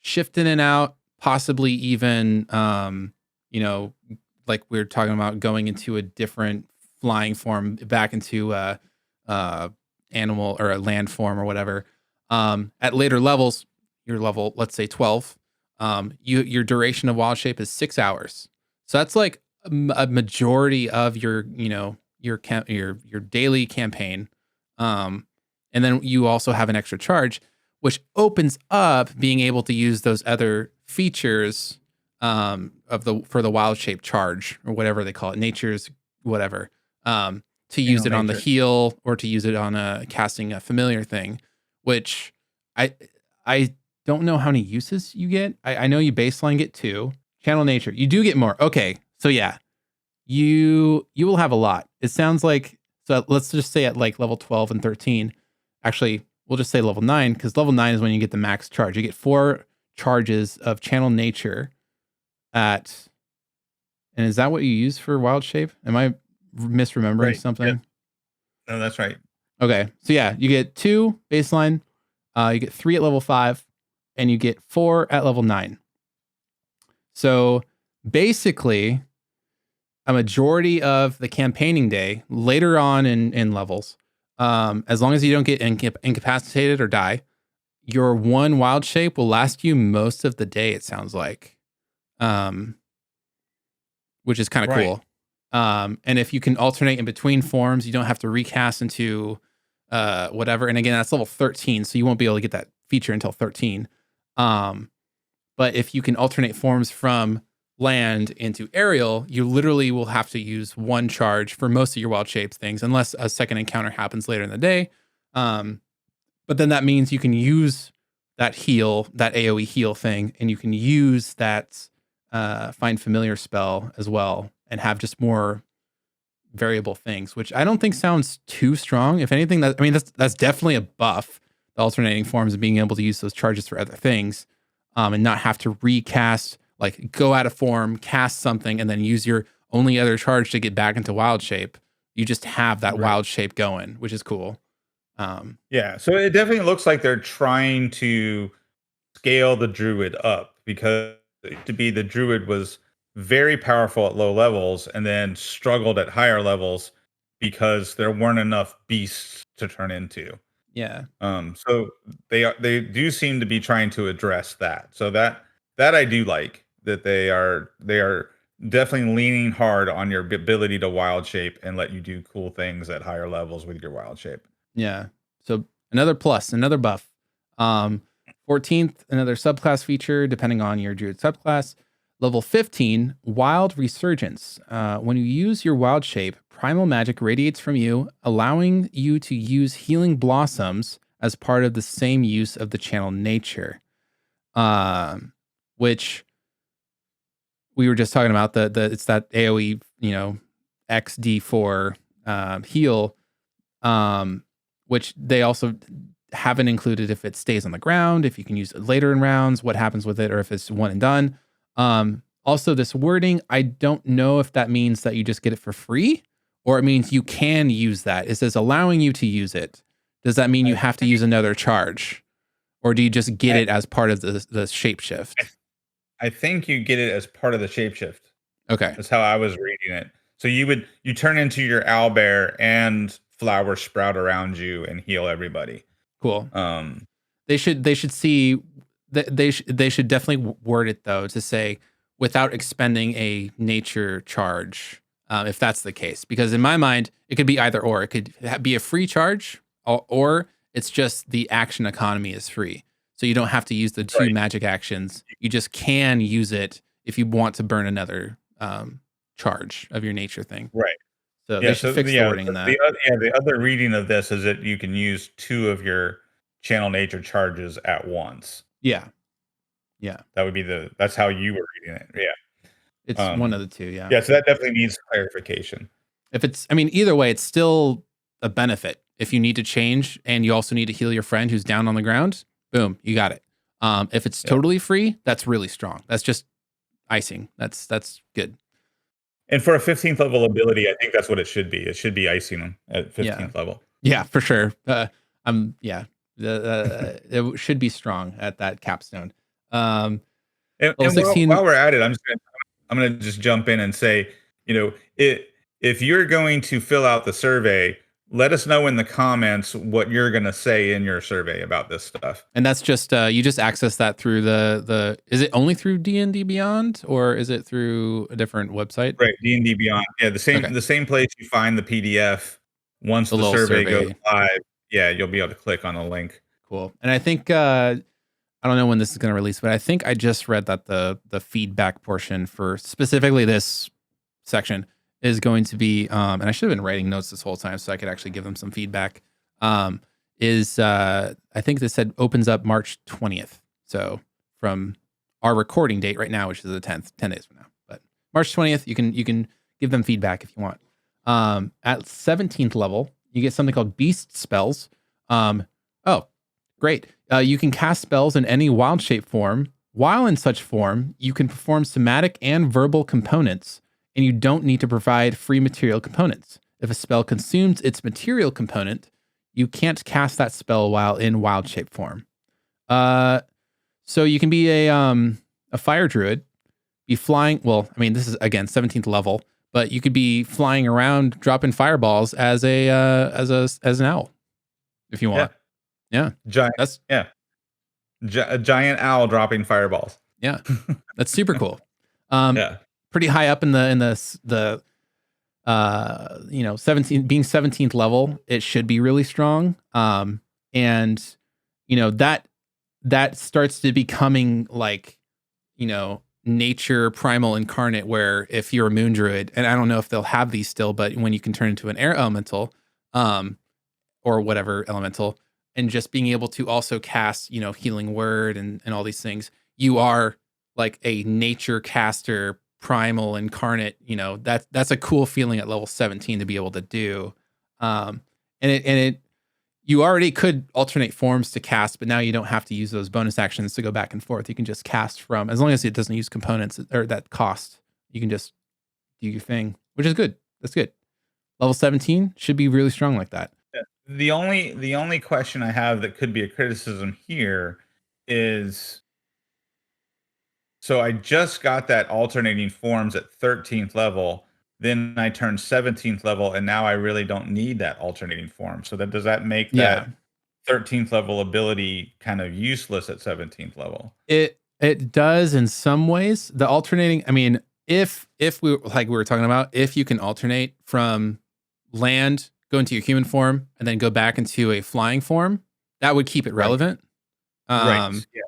shift in and out, possibly even, you know, like we were talking about going into a different flying form back into a animal or a land form or whatever. At later levels, your level, let's say 12, your duration of wild shape is 6 hours. So that's like a majority of your, your daily campaign. And then you also have an extra charge, which opens up being able to use those other features for the wild shape charge or whatever they call it, nature's whatever, to use it on the heal or to use it on casting a familiar thing, which I don't know how many uses you get. I know you baseline get 2. Channel nature, you do get more. Okay, so yeah, you will have a lot. It sounds like, so let's just say at like level 12 and 13. Actually, we'll just say level 9 because level 9 is when you get the max charge. You get 4 charges of channel nature and is that what you use for wild shape? Am I misremembering something? Yeah. No, that's right. Okay, so yeah, you get 2 baseline, you get 3 at level 5, and you get 4 at level 9. So basically, a majority of the campaigning day later on in levels, as long as you don't get incapacitated or die, your one wild shape will last you most of the day, it sounds like, which is kind of cool. And if you can alternate in between forms, you don't have to recast into whatever. And again, that's level 13, so you won't be able to get that feature until 13. But if you can alternate forms from land into aerial, you literally will have to use one charge for most of your wild shapes things, unless a second encounter happens later in the day. But then that means you can use that heal, that AoE heal thing, and you can use that find familiar spell as well, and have just more variable things, which I don't think sounds too strong. If anything, that's definitely a buff. The alternating forms and being able to use those charges for other things, and not have to recast, like go out of form, cast something, and then use your only other charge to get back into wild shape. You just have that wild shape going, which is cool. Yeah, so it definitely looks like they're trying to scale the druid up because to be the druid was very powerful at low levels and then struggled at higher levels because there weren't enough beasts to turn into. Yeah. So they do seem to be trying to address that. So that I do like that they are definitely leaning hard on your ability to wild shape and let you do cool things at higher levels with your wild shape. Yeah. So another plus, another buff. 14th, another subclass feature, depending on your Druid subclass. Level 15, Wild Resurgence. When you use your wild shape, primal magic radiates from you, allowing you to use healing blossoms as part of the same use of the channel nature. Which we were just talking about, the it's that AoE, XD4 heal, which they also haven't included if it stays on the ground, if you can use it later in rounds, what happens with it, or if it's one and done. Also, this wording, I don't know if that means that you just get it for free or it means you can use that. It says allowing you to use it. Does that mean you have to use another charge? Or do you just get it as part of the shapeshift? I think you get it as part of the shapeshift. Okay. That's how I was reading it. So you turn into your owlbear and flowers sprout around you and heal everybody. Cool. Um, They should see that they should definitely word it though to say without expending a nature charge, if that's the case. Because in my mind, it could be either or. It could be a free charge, or it's just the action economy is free, so you don't have to use the two magic actions. You just can use it if you want to burn another charge of your nature thing. Right. So they should fix the wording in that. The other reading of this is that you can use 2 of your channel nature charges at once. Yeah. Yeah. That would be that's how you were reading it. Yeah. It's one of the two. Yeah. Yeah. So that definitely needs clarification. If it's, I mean, either way, it's still a benefit. If you need to change and you also need to heal your friend who's down on the ground, boom, you got it. If it's totally free, that's really strong. That's just icing. That's good. And for a 15th level ability, I think that's what it should be. It should be icing at 15th level. Yeah, for sure. It should be strong at that capstone. And 16, while we're at it, I'm gonna just jump in and say, if you're going to fill out the survey, let us know in the comments what you're gonna say in your survey about this stuff. And that's just you just access that through the. Is it only through D&D Beyond or is it through a different website? Right, D&D Beyond. Yeah, the same place you find the PDF. Once the survey goes live, you'll be able to click on the link. Cool. And I think I don't know when this is going to release, but I think I just read that the feedback portion for specifically this section is going to be, and I should have been writing notes this whole time so I could actually give them some feedback. I think they said opens up March 20th. So from our recording date right now, which is the 10th, 10 days from now, but March 20th, you can give them feedback if you want. At 17th level, you get something called Beast Spells. Oh, great. You can cast spells in any wild shape form. While in such form, you can perform somatic and verbal components, and you don't need to provide free material components. If a spell consumes its material component, you can't cast that spell while in wild shape form. So you can be a fire druid, be flying. Well, I mean, this is again 17th level, but you could be flying around, dropping fireballs as an owl, if you want. Yeah. A giant owl dropping fireballs. Yeah. That's super cool. Pretty high up in the 17 being 17th level, it should be really strong. And that starts to becoming like, nature primal incarnate, where if you're a moon druid, and I don't know if they'll have these still, but when you can turn into an air elemental, or whatever elemental, and just being able to also cast, healing word and all these things, you are like a nature caster, primal incarnate. That's a cool feeling at level 17 to be able to do. You already could alternate forms to cast, but now you don't have to use those bonus actions to go back and forth. You can just cast from, as long as it doesn't use components or that cost, you can just do your thing, which is good. That's good. Level 17 should be really strong like that. The only question I have that could be a criticism here is, so I just got that alternating forms at 13th level. Then I turned 17th level, and now I really don't need that alternating form. So does that make Yeah. that 13th level ability kind of useless at 17th level? It does in some ways. The alternating, I mean, if we like we were talking about, if you can alternate from land, go into your human form, and then go back into a flying form, that would keep it Right. relevant. Right. Yeah.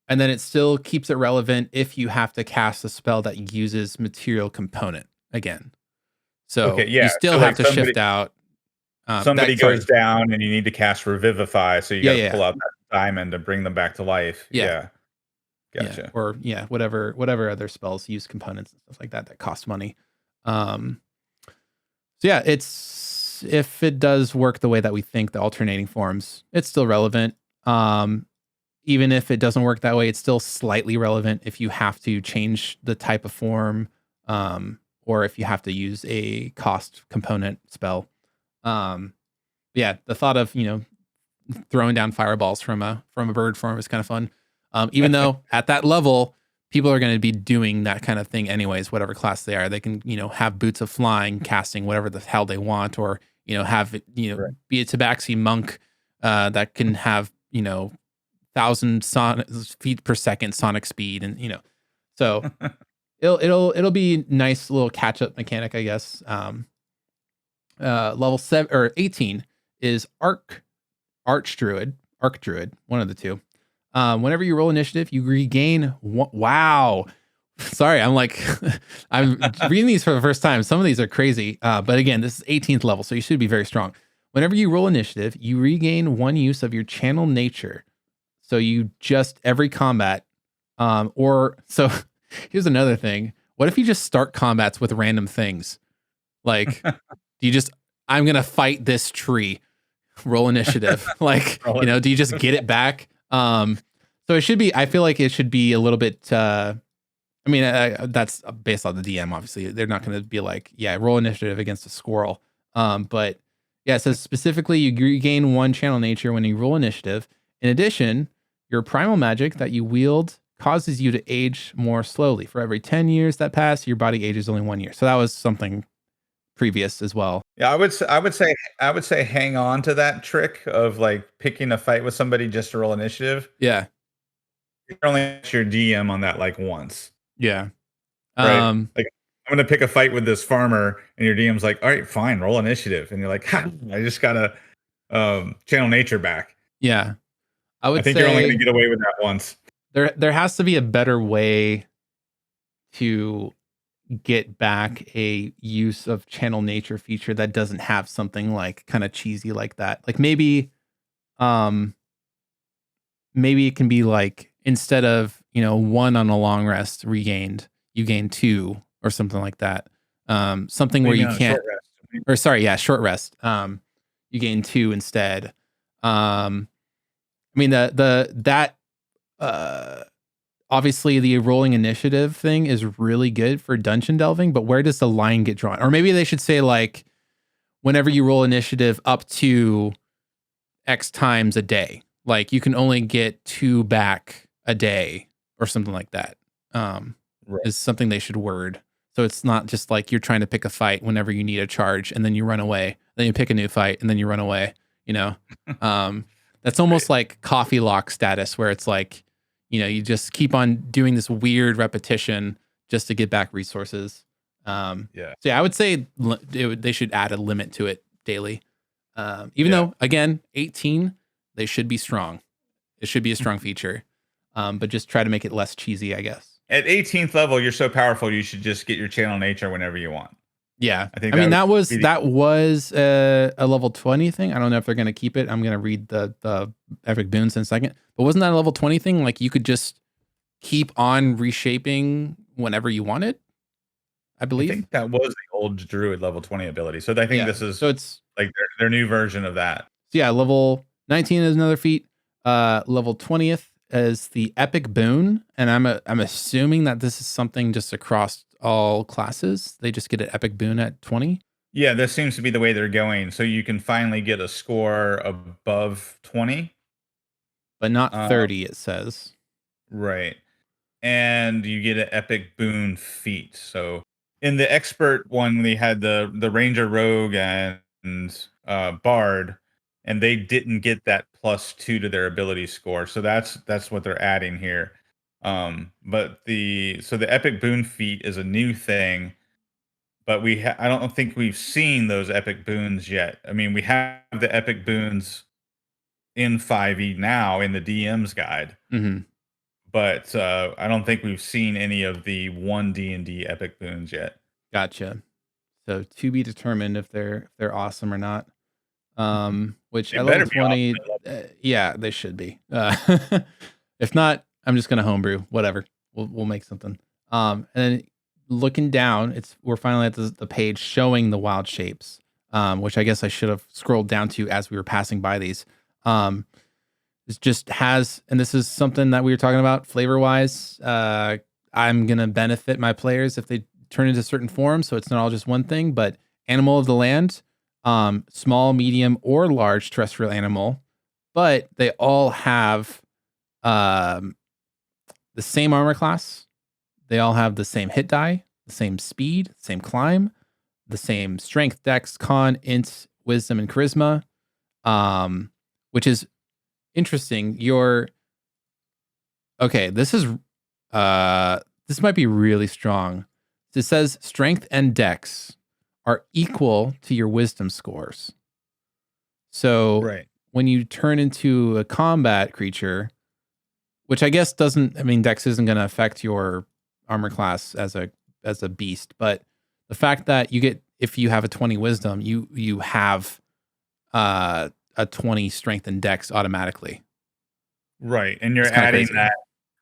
And then it still keeps it relevant if you have to cast a spell that uses material component again. So Okay. you Yeah. still So have like to shift out. somebody That sorry, goes down and you need to cast Revivify, so you yeah, got to yeah, pull out that diamond to bring them back to life. yeah, Yeah. yeah, Gotcha. or yeah, whatever other spells use components and stuff like that that cost money. Um, so yeah, it's if it does work the way that we think, the alternating forms, it's still relevant. Um, Even if it doesn't work that way, it's still slightly relevant if you have to change the type of form, or if you have to use a cost component spell. Um, yeah, the thought of throwing down fireballs from a bird form is kind of fun. Even though at that level, people are going to be doing that kind of thing anyways, whatever class they are. They can have boots of flying, casting whatever the hell they want, or have it, Right. be a tabaxi monk that can have 1,000 feet per second sonic speed, and so it'll be nice little catch up mechanic, I guess. Level 7 or 18 is Arch Druid, Arc Druid, one of the two. Whenever you roll initiative, you regain one. Wow. Sorry, I'm like, I'm reading these for the first time. Some of these are crazy. But again, this is 18th level, so you should be very strong. Whenever you roll initiative, you regain one use of your channel nature. So you just every combat, or so here's another thing. What if you just start combats with random things? Like, do you just, I'm going to fight this tree, roll initiative? Like, Roll it. do you just get it back? So it should be, I feel like it should be a little bit, I mean, that's based on the DM, obviously. They're not going to be like, yeah, roll initiative against a squirrel. But yeah, it says specifically you regain one channel nature when you roll initiative. In addition, your primal magic that you wield causes you to age more slowly. For every 10 years that pass, your body ages only 1 year. So that was something previous as well. Yeah, I would say hang on to that trick of like picking a fight with somebody just to roll initiative. Yeah. You can only ask your DM on that like once, Yeah. right? Um, Like I'm gonna pick a fight with this farmer, and your DM's like, "All right, fine, roll initiative," and you're like, "Ha, I just gotta channel nature back." yeah. I I would think you're only gonna say get away with that once. there has to be a better way to get back a use of channel nature feature that doesn't have something like kind of cheesy like that. Like um maybe it can be like instead of, one on a long rest regained, you gain two or something like that. Something What where do you you mean on a short can't, rest? or sorry, yeah, short rest. You gain two instead. I mean that uh obviously the rolling initiative thing is really good for dungeon delving, but where does the line get drawn? Or maybe they should say like whenever you roll initiative up to X times a day, like you can only get two back a day or something like that. Right. Is something they should word. So it's not just like you're trying to pick a fight whenever you need a charge and then you run away. Then you pick a new fight and then you run away, you know? That's almost like coffee lock status where it's like, you just keep on doing this weird repetition just to get back resources. Yeah. So yeah, I would say they should add a limit to it daily. Even Yeah. though, again, 18, they should be strong. It should be a strong feature, but just try to make it less cheesy, I guess. At 18th level, you're so powerful, you should just get your channel nature whenever you want. Yeah, I think I mean that that was would be that was a level 20 thing. I don't know if they're gonna keep it. I'm gonna read the epic boons in a second. But wasn't that a level 20 thing? Like you could just keep on reshaping whenever you wanted. I I believe. think that was the old Druid level 20 ability. So I think Yeah. this is So it's like their new version of that. So yeah, level 19 is another feat. Level 20th is the epic boon, and I'm assuming that this is something just across all classes. They just get an epic boon at 20, Yeah, this seems to be the way they're going. So you can finally get a score above 20. but not Uh, 30. It says. right. And you get an epic boon feat. So in the expert one, we had the ranger, rogue, and bard, and they didn't get that +2 to their ability score. So that's what they're adding here. But the epic boon feat is a new thing, but I don't think we've seen those epic boons yet. I mean, we have the epic boons in 5e now in the DM's guide, Mm-hmm. but I don't think we've seen any of the One D&D epic boons yet. Gotcha. So to be determined if they're awesome or not. Which They at level better be awesome 20, at level. yeah, they should be. If not, I'm just gonna homebrew. Whatever, we'll make something. And then looking down, we're finally at the page showing the wild shapes. Which I guess I should have scrolled down to as we were passing by these. This just has, and this is something that we were talking about flavor wise. I'm gonna benefit my players if they turn into certain forms, so it's not all just one thing. But animal of the land, small, medium, or large terrestrial animal, but they all have um, the same armor class. They all have the same hit die, the same speed, same climb, the same strength, dex, con, int, wisdom, and charisma. Which is interesting. Okay, this might be really strong. It says strength and dex are equal to your wisdom scores. So Right. when you turn into a combat creature, which I guess doesn't, I mean, dex isn't going to affect your armor class as a beast, but the fact that if you have a 20 wisdom, you have a 20 strength and dex automatically. Right, and It's kind of crazy.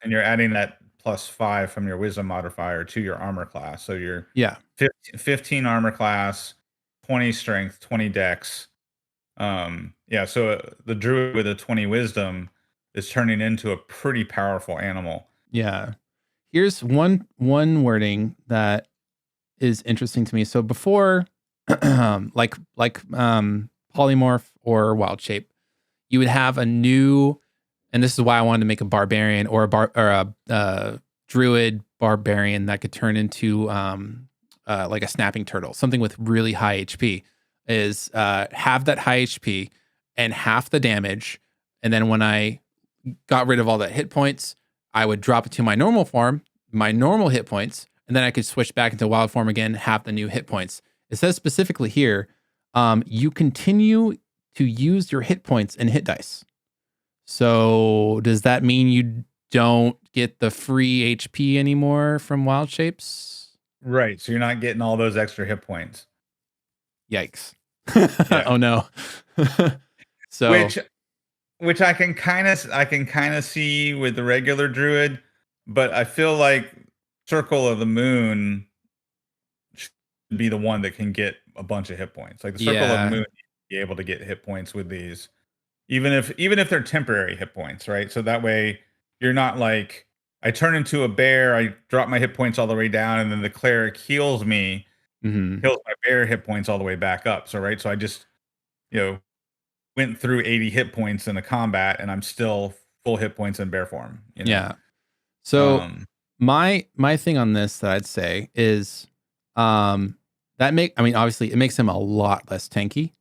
you're adding that +5 from your wisdom modifier to your armor class. So you're Yeah. 15 armor class, 20 strength, 20 dex. Yeah, so the druid with a 20 wisdom is turning into a pretty powerful animal. Yeah. Here's one wording that is interesting to me. So before polymorph or wild shape, you would have a new, and this is why I wanted to make a barbarian or a druid barbarian that could turn into like a snapping turtle, something with really high HP, is have that high HP and half the damage. And then when I got rid of all the hit points, I would drop it to my normal form, my normal hit points, and then I could switch back into wild form again, have the new hit points. It says specifically here, you continue to use your hit points and hit dice. So does that mean you don't get the free HP anymore from wild shapes? Right, so you're not getting all those extra hit points. Yikes. Yeah. Oh no. So Which I can kind of see with the regular druid, but I feel like Circle of the Moon should be the one that can get a bunch of hit points. Like the Circle of the yeah. Moon be able to get hit points with these, even if they're temporary hit points, right? So that way you're not like, I turn into a bear, I drop my hit points all the way down, and then the cleric heals me, Mm-hmm. heals my bear hit points all the way back up. So right, so I just, went through 80 hit points in a combat, and I'm still full hit points in bear form. Yeah. So Um, my thing on this that I'd say is obviously it makes him a lot less tanky.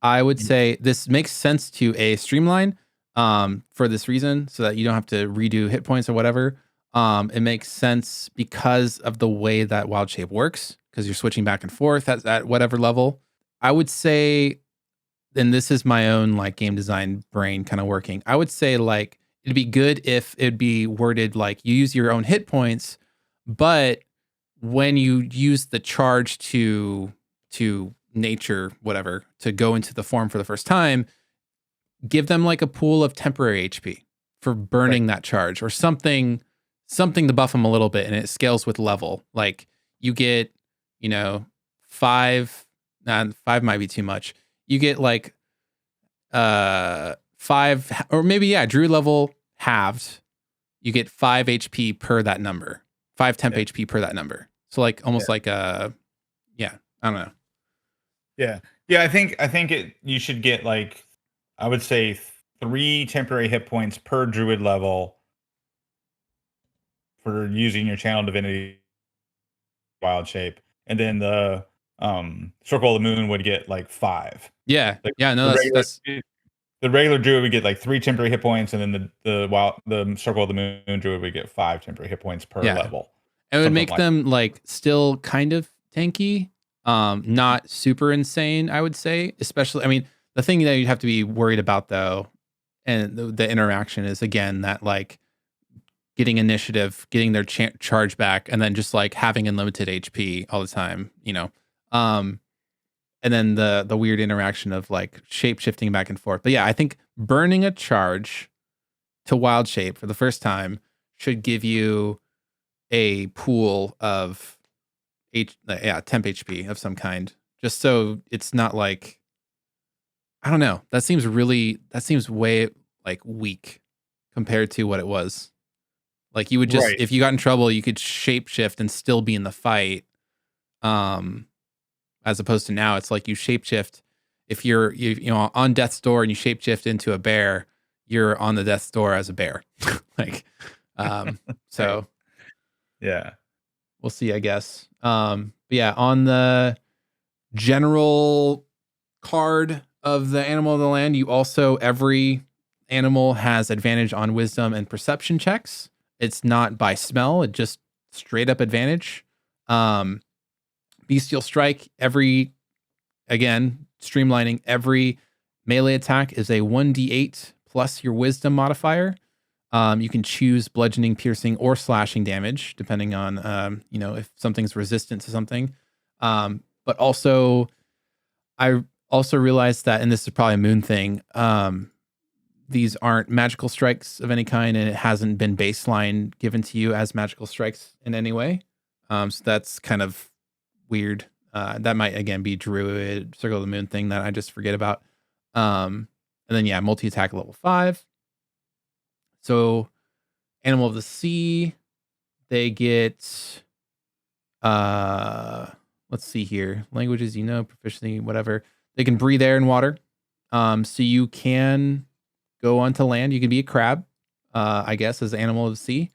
I would say this makes sense to a streamline for this reason, so that you don't have to redo hit points or whatever. It makes sense because of the way that wild shape works, because you're switching back and forth at whatever level. I would say, and this is my own like game design brain kind of working. I would say like it'd be good if it'd be worded like you use your own hit points, but when you use the charge to nature whatever to go into the form for the first time, give them like a pool of temporary HP for right. burning that charge or something to buff them a little bit, and it scales with level. Like you get, 5, nah, 5 might be too much. You get like 5, or maybe yeah, Druid level halved. You get 5 HP per that number. 5 temp Yeah. HP per that number. So like almost like yeah, I don't know. Yeah. Yeah, I think you should get like, I would say 3 temporary hit points per druid level for using your channel divinity wild shape. and then the Circle of the Moon would get like 5. Yeah. Like Yeah. No, the that's regular druid would get like 3 temporary hit points, and then the Circle of the Moon druid would get 5 temporary hit points per yeah. level. It would Something make like them like still kind of tanky, not super insane, I would say. Especially, I mean, the thing that you'd have to be worried about though, and the interaction is again that like getting initiative, getting their charge back, and then just like having unlimited HP all the time, you know. Um, and then the weird interaction of like shape shifting back and forth. But yeah, I think burning a charge to wild shape for the first time should give you a pool of temp HP of some kind, just so it's not like I don't know. That seems way like weak compared to what it was. Like you would just right. if you got in trouble, you could shapeshift and still be in the fight. Um, as opposed to now, it's like you shapeshift. If you know on death's door and you shapeshift into a bear, you're on the death's door as a bear. like, so Right. Yeah. we'll see, I guess. But yeah, on the general card of the animal of the land, you also every animal has advantage on wisdom and perception checks. It's not by smell, it just straight up advantage. Um, Bestial strike, again, streamlining every melee attack is a 1d8 plus your wisdom modifier. You can choose bludgeoning, piercing, or slashing damage, depending on if something's resistant to something. But also, I also realized that, and this is probably a moon thing, these aren't magical strikes of any kind, and it hasn't been baseline given to you as magical strikes in any way. So that's kind of weird. That might again be Druid Circle of the Moon thing that I just forget about. And then yeah, multi attack level 5. So Animal of the Sea, they get let's see here. Languages, proficiency, whatever. They can breathe air and water. So you can go onto land. You can be a crab, I guess, as Animal of the Sea.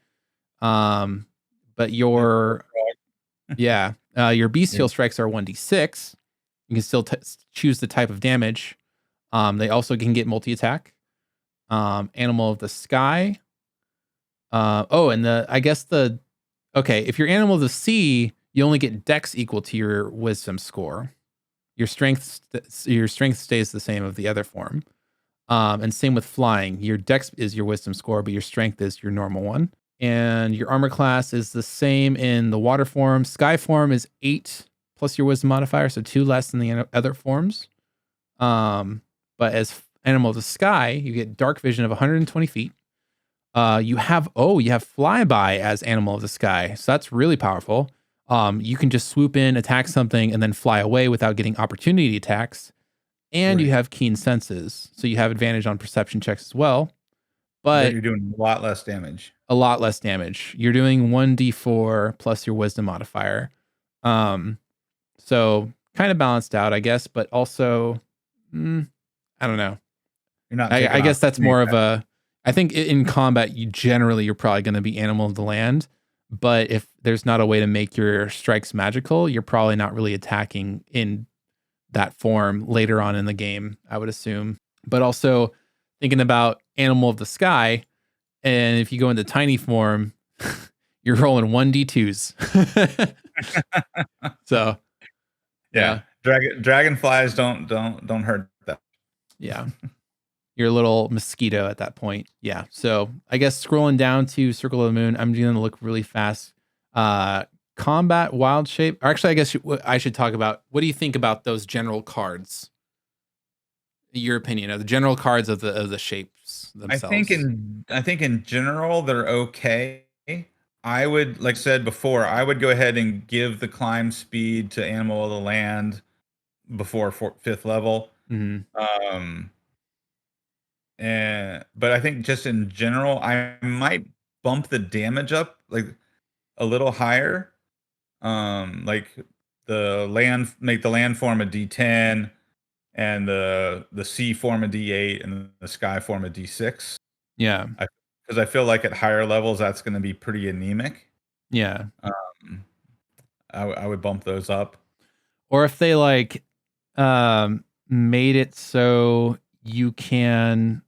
But your your bestial strikes are 1d6. You can still choose the type of damage. They also can get multi attack. Animal of the Sky. If you're Animal of the Sea, you only get Dex equal to your Wisdom score. Your strength stays the same of the other form. And same with flying. Your Dex is your Wisdom score, but your strength is your normal one. And your armor class is the same in the water form. Sky form is 8 plus your Wisdom modifier, so 2 less than the other forms. But as Animal of the Sky, you get dark vision of 120 feet. You have flyby as Animal of the Sky, so that's really powerful. You can just swoop in, attack something, and then fly away without getting opportunity attacks. And Right. you have keen senses, so you have advantage on perception checks as well. But you're doing a lot less damage. A lot less damage. You're doing 1d4 plus your wisdom modifier. So kind of balanced out, I guess, but also, I don't know. You're not. I guess that's more of a. I think in combat, you're probably going to be Animal of the Land. But if there's not a way to make your strikes magical, you're probably not really attacking in that form later on in the game, I would assume. But also thinking about Animal of the Sky, and if you go into tiny form, you're rolling 1d2s. So yeah. Dragonflies don't hurt that. Yeah. You're a little mosquito at that point. Yeah. So I guess scrolling down to Circle of the Moon, I'm going to look really fast. Combat wild shape. Or actually, I guess I should talk about, what do you think about those general cards? Your opinion of the general cards of the shapes themselves. I think in general they're okay. I would, like I said before, I would go ahead and give the climb speed to Animal of the Land before 5th level. Mm-hmm. But I think just in general, I might bump the damage up like a little higher. Like make the land form a D10, and the sea form a D8, and the sky form a D6. Yeah. Because I feel like at higher levels that's going to be pretty anemic. Yeah. I would bump those up. Or if they like made it so you can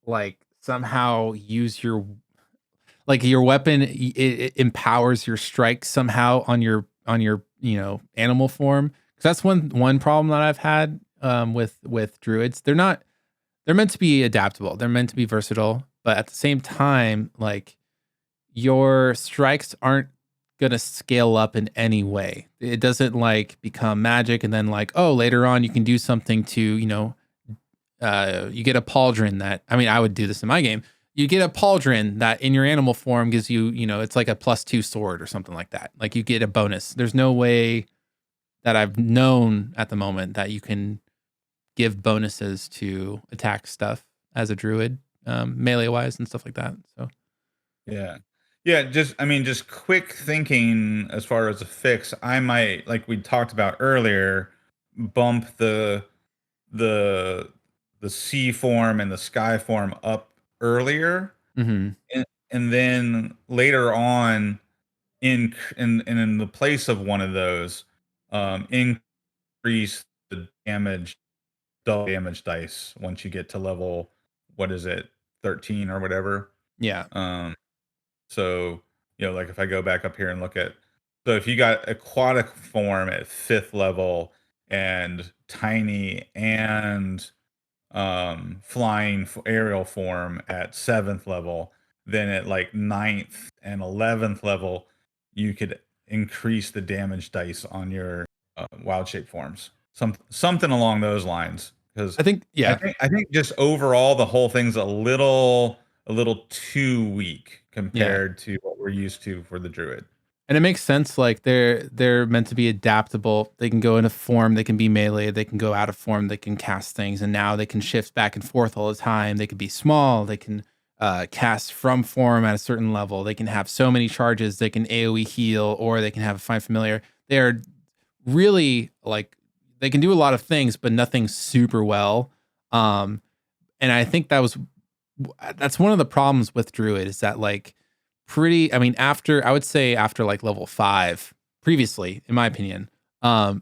like somehow use your like your weapon, it empowers your strike somehow on your animal form. Because that's one problem that I've had with druids. They're meant to be adaptable. They're meant to be versatile, but at the same time, like your strikes aren't gonna scale up in any way. It doesn't like become magic and then like, oh, later on you can do something to, you get a pauldron that, I mean, I would do this in my game. You get a pauldron that in your animal form gives you, it's like a +2 sword or something like that. Like you get a bonus. There's no way that I've known at the moment that you can give bonuses to attack stuff as a druid, melee wise and stuff like that. So Yeah. Yeah, just quick thinking as far as a fix, I might, like we talked about earlier, bump the the sea form and the sky form up earlier, mhm. and then later on in the place of one of those, increase the damage, double damage dice once you get to level, what is it, 13 or whatever. Yeah. Um So, like if I go back up here and look at, so if you got aquatic form at 5th level and tiny and flying aerial form at 7th level, then at like 9th and 11th level, you could increase the damage dice on your wild shape forms. Something along those lines. Because I think I yeah. think I think just overall the whole thing's a little too weak Yeah. compared to what we're used to for the druid. And it makes sense. Like they're meant to be adaptable. They can go into form. They can be melee. They can go out of form. They can cast things, and now they can shift back and forth all the time. They can be small. They can cast from form at a certain level. They can have so many charges. They can AOE heal, or they can have a find familiar. They are really like they can do a lot of things, but nothing super well. And I think that's one of the problems with Druid is that like I mean, I would say after like level 5 previously, in my opinion,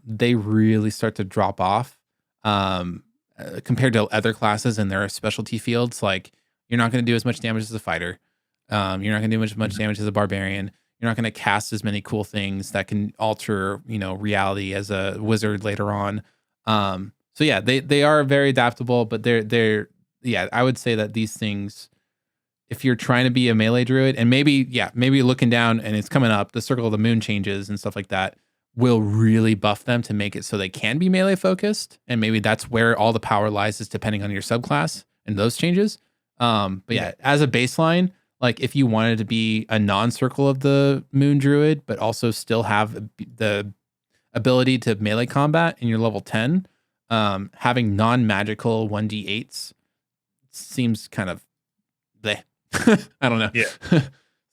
they really start to drop off compared to other classes and their specialty fields. Like you're not going to do as much damage as a fighter. You're not going to do much Mhm. damage as a barbarian. You're not going to cast as many cool things that can alter, reality as a wizard later on. So yeah, they are very adaptable, but yeah, I would say that these things, if you're trying to be a melee druid and maybe looking down and it's coming up, the circle of the moon changes and stuff like that will really buff them to make it so they can be melee focused. And maybe that's where all the power lies, is depending on your subclass and those changes. But Yeah. yeah, as a baseline, like if you wanted to be a non-circle of the moon druid, but also still have the ability to melee combat in your level 10, having non-magical 1d8s seems kind of bleh. I don't Yeah. know.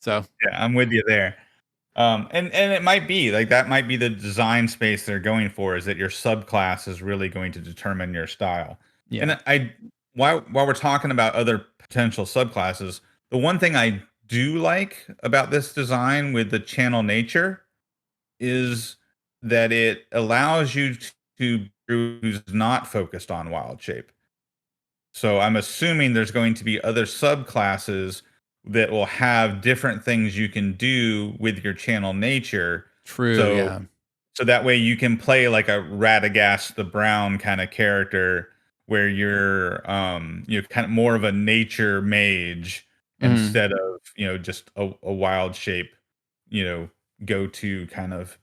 So Yeah, I'm with you there. And it might be like that might be the design space they're going for, is that your subclass is really going to determine your style. yeah, And while we're talking about other potential subclasses, the one thing I do like about this design with the channel nature is that it allows you to who's not focused on wild shape. So I'm assuming there's going to be other subclasses that will have different things you can do with your channel nature. true. So Yeah. so that way you can play like a Radagast the Brown kind of character where you're kind of more of a nature mage Mhm. instead of, just a wild shape, you know, go to kind of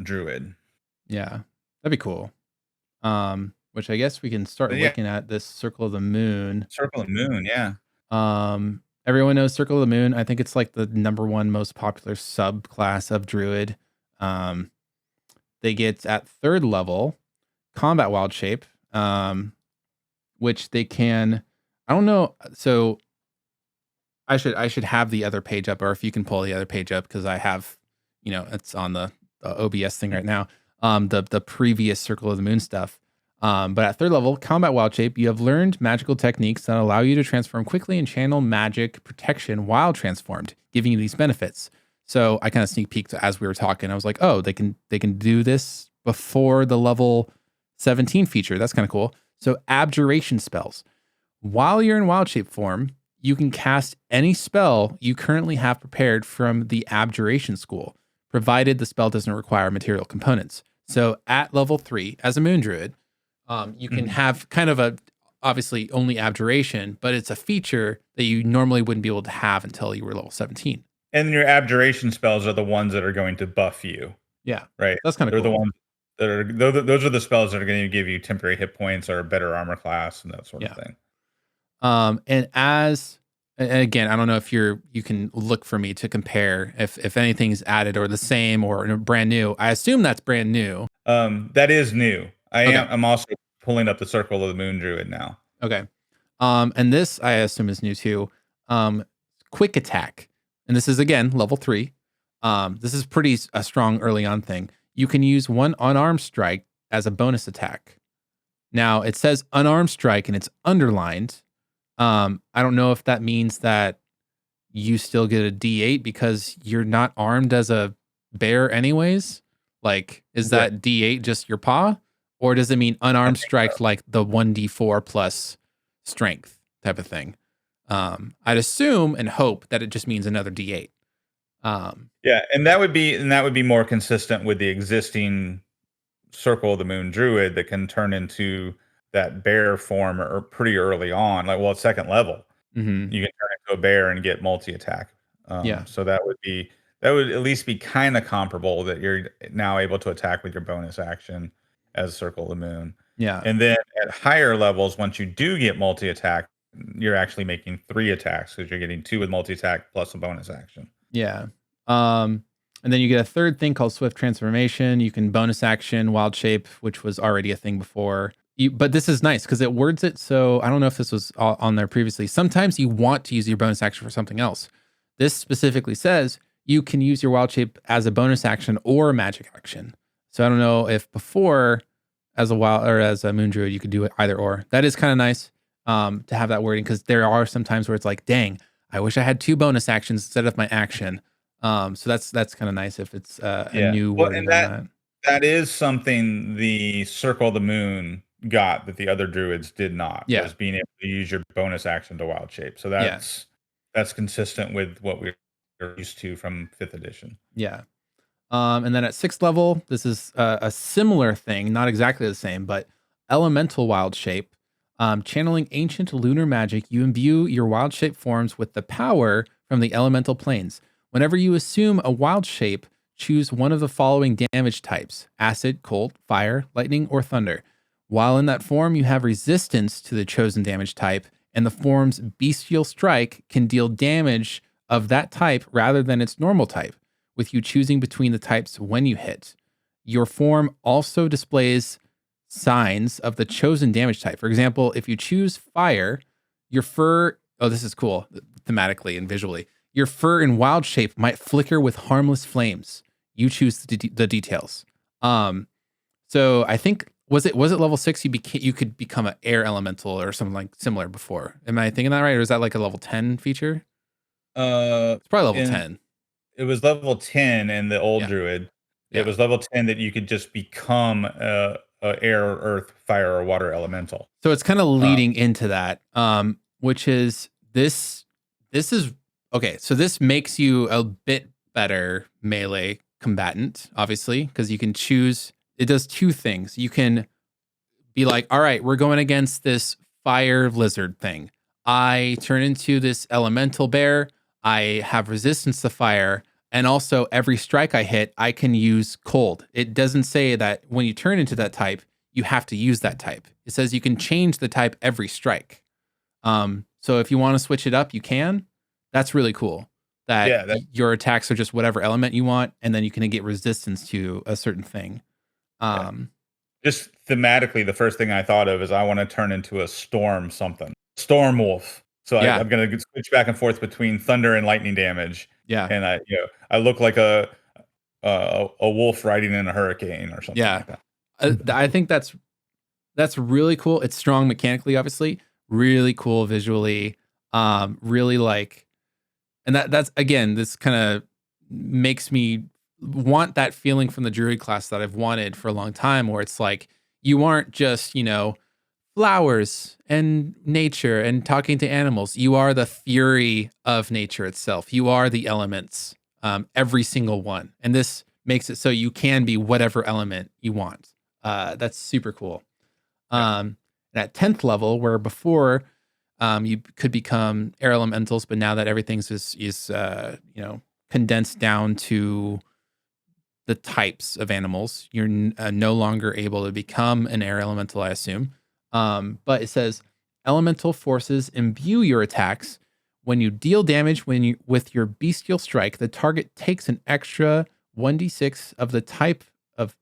druid. Yeah. That'd be cool. Which I guess we can start But yeah, looking at this circle of the moon. Circle of Moon, yeah. Everyone knows Circle of the Moon. I think it's like the number one most popular subclass of Druid. Um, they get at 3rd level combat wild shape, which they can. I don't know. So I should have the other page up, or if you can pull the other page up, because I have, it's on the OBS thing right now. The previous Circle of the Moon stuff. But at 3rd level, combat wild shape, you have learned magical techniques that allow you to transform quickly and channel magic protection while transformed, giving you these benefits. So I kind of sneak peeked as we were talking. I was like, oh, they can do this before the level 17 feature. That's kind of cool. So abjuration spells. While you're in wild shape form, you can cast any spell you currently have prepared from the abjuration school, provided the spell doesn't require material components. So at level 3, as a moon druid, you can have kind of a, obviously only abjuration, but it's a feature that you normally wouldn't be able to have until you were level 17. And your abjuration spells are the ones that are going to buff you. Yeah. Right. That's kind of They're cool. the ones that are, those are the spells that are going to give you temporary hit points or a better armor class and that sort of thing. And again, I don't know if you can look for me to compare if anything's added or the same or brand new. I assume that's brand new. That is new. I'm also pulling up the Circle of the Moon Druid now. Okay. And this I assume is new too. Quick attack. And this is again level 3. This is pretty a strong early on thing. You can use one unarmed strike as a bonus attack. Now it says unarmed strike and it's underlined. I don't know if that means that you still get a D8 because you're not armed as a bear anyways. Like, is that D8 just your paw? Or does it mean unarmed strike like the 1D4 plus strength type of thing? I'd assume and hope that it just means another D8. And that would be more consistent with the existing Circle of the Moon Druid that can turn into that bear form or pretty early on, like at second level. Mm-hmm. You can turn into a bear and get multi-attack. So that would at least be kind of comparable that you're now able to attack with your bonus action as Circle of the Moon. Yeah. And then at higher levels, once you do get multi-attack, you're actually making 3 attacks because you're getting 2 with multi-attack plus a bonus action. Yeah. And then you get a third thing called Swift Transformation. You can bonus action Wild Shape, which was already a thing before. But this is nice because it words it so, I don't know if this was on there previously. Sometimes you want to use your bonus action for something else. This specifically says you can use your Wild Shape as a bonus action or a magic action. So I don't know if before as a wild or as a moon druid you could do it either or. That is kind of nice to have that wording because there are some times where it's like, dang, I wish I had 2 bonus actions instead of my action. So that's kind of nice if it's a new wording on that. That is something the Circle of the Moon got that the other druids did not. Yeah. Was being able to use your bonus action to wild shape. So that's consistent with what we're used to from 5th edition. Yeah. And then at 6th level, this is a similar thing, not exactly the same, but elemental wild shape. Channeling ancient lunar magic, you imbue your wild shape forms with the power from the elemental planes. Whenever you assume a wild shape, choose one of the following damage types: acid, cold, fire, lightning, or thunder. While in that form, you have resistance to the chosen damage type, and the form's bestial strike can deal damage of that type rather than its normal type, with you choosing between the types when you hit. Your form also displays signs of the chosen damage type. For example, if you choose fire, your fur, oh, this is cool thematically and visually. Your fur in wild shape might flicker with harmless flames. You choose the details. So I think was it level 6 you could become an air elemental or something like similar before. Am I thinking that right, or is that like a level 10 feature? It's probably level 10. It was level 10 in the old druid. It was level 10 that you could just become a air, earth, fire, or water elemental. So it's kind of leading into that, which is this is okay. So this makes you a bit better melee combatant, obviously, because you can choose. It does 2 things. You can be like, all right, we're going against this fire lizard thing. I turn into this elemental bear. I have resistance to fire. And also every strike I hit, I can use cold. It doesn't say that when you turn into that type, you have to use that type. It says you can change the type every strike. So if you want to switch it up, you can. That's really cool. That your attacks are just whatever element you want, and then you can get resistance to a certain thing. Just thematically, the first thing I thought of is I want to turn into a storm storm wolf. So I'm going to switch back and forth between thunder and lightning damage. Yeah, and I look like a wolf riding in a hurricane or something. Like that. I think that's really cool. It's strong mechanically, obviously, really cool visually. Really like, and that's again this kind of makes me want that feeling from the Druid class that I've wanted for a long time, where it's like you aren't just, flowers and nature and talking to animals. You are the fury of nature itself. You are the elements, every single one. And this makes it so you can be whatever element you want. That's super cool. Yeah. And at 10th level, where before you could become air elementals, but now that everything's is condensed down to the types of animals, you're no longer able to become an air elemental, I assume. But it says elemental forces imbue your attacks. When you deal damage with your bestial strike, the target takes an extra 1d6 of the type of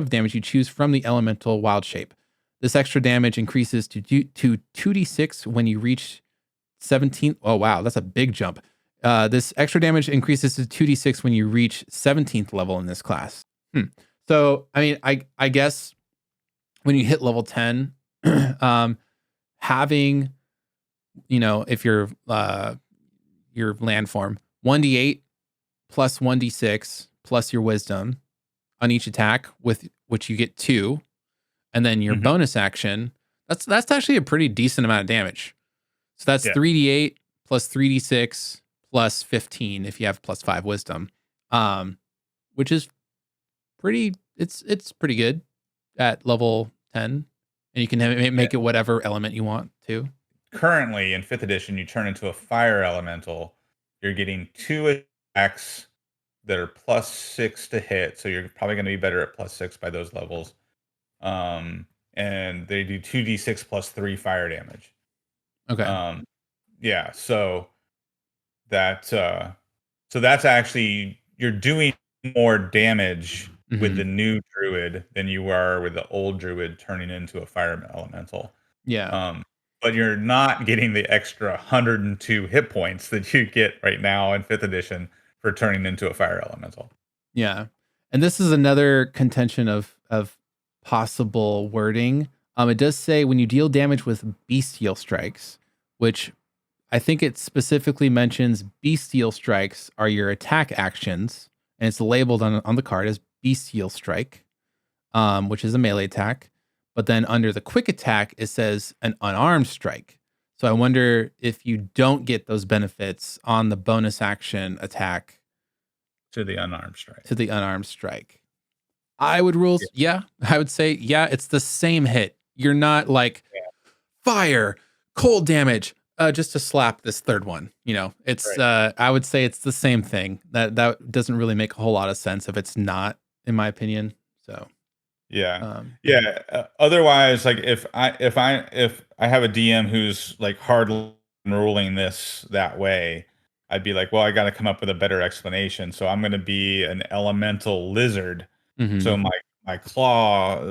damage you choose from the elemental wild shape. This extra damage increases to 2d6 when you reach 17th. Oh wow, that's a big jump. This extra damage increases to 2d6 when you reach 17th level in this class. So I mean, I guess when you hit level 10, having, if you're your landform, 1d8 plus 1d6 plus your wisdom on each attack, with which you get 2, and then your bonus action, that's actually a pretty decent amount of damage. So that's 3d8 plus 3d6 plus 15 if you have plus 5 wisdom, which is pretty. It's pretty good at level 10, and you can make it whatever element you want to. Currently in 5th edition, you turn into a fire elemental. You're getting 2 attacks that are +6 to hit, so you're probably going to be better at +6 by those levels. And they do 2d6 plus 3 fire damage. Okay. Yeah, so that's actually, you're doing more damage with the new druid than you are with the old druid turning into a fire elemental. Yeah. But you're not getting the extra 102 hit points that you get right now in 5th edition for turning into a fire elemental. Yeah. And this is another contention of possible wording. It does say when you deal damage with bestial strikes, which I think it specifically mentions bestial strikes are your attack actions, and it's labeled on the card as bestial strike, which is a melee attack. But then under the quick attack, it says an unarmed strike. So I wonder if you don't get those benefits on the bonus action attack To the unarmed strike. I would rule, I would say, it's the same hit. You're not like fire, cold damage, just to slap this third one. It's Right. I would say it's the same thing. That doesn't really make a whole lot of sense if it's not, in my opinion. So Yeah. Otherwise, like if I have a DM who's like hard ruling this that way, I'd be like, well, I got to come up with a better explanation. So I'm going to be an elemental lizard. So mhm. my right claw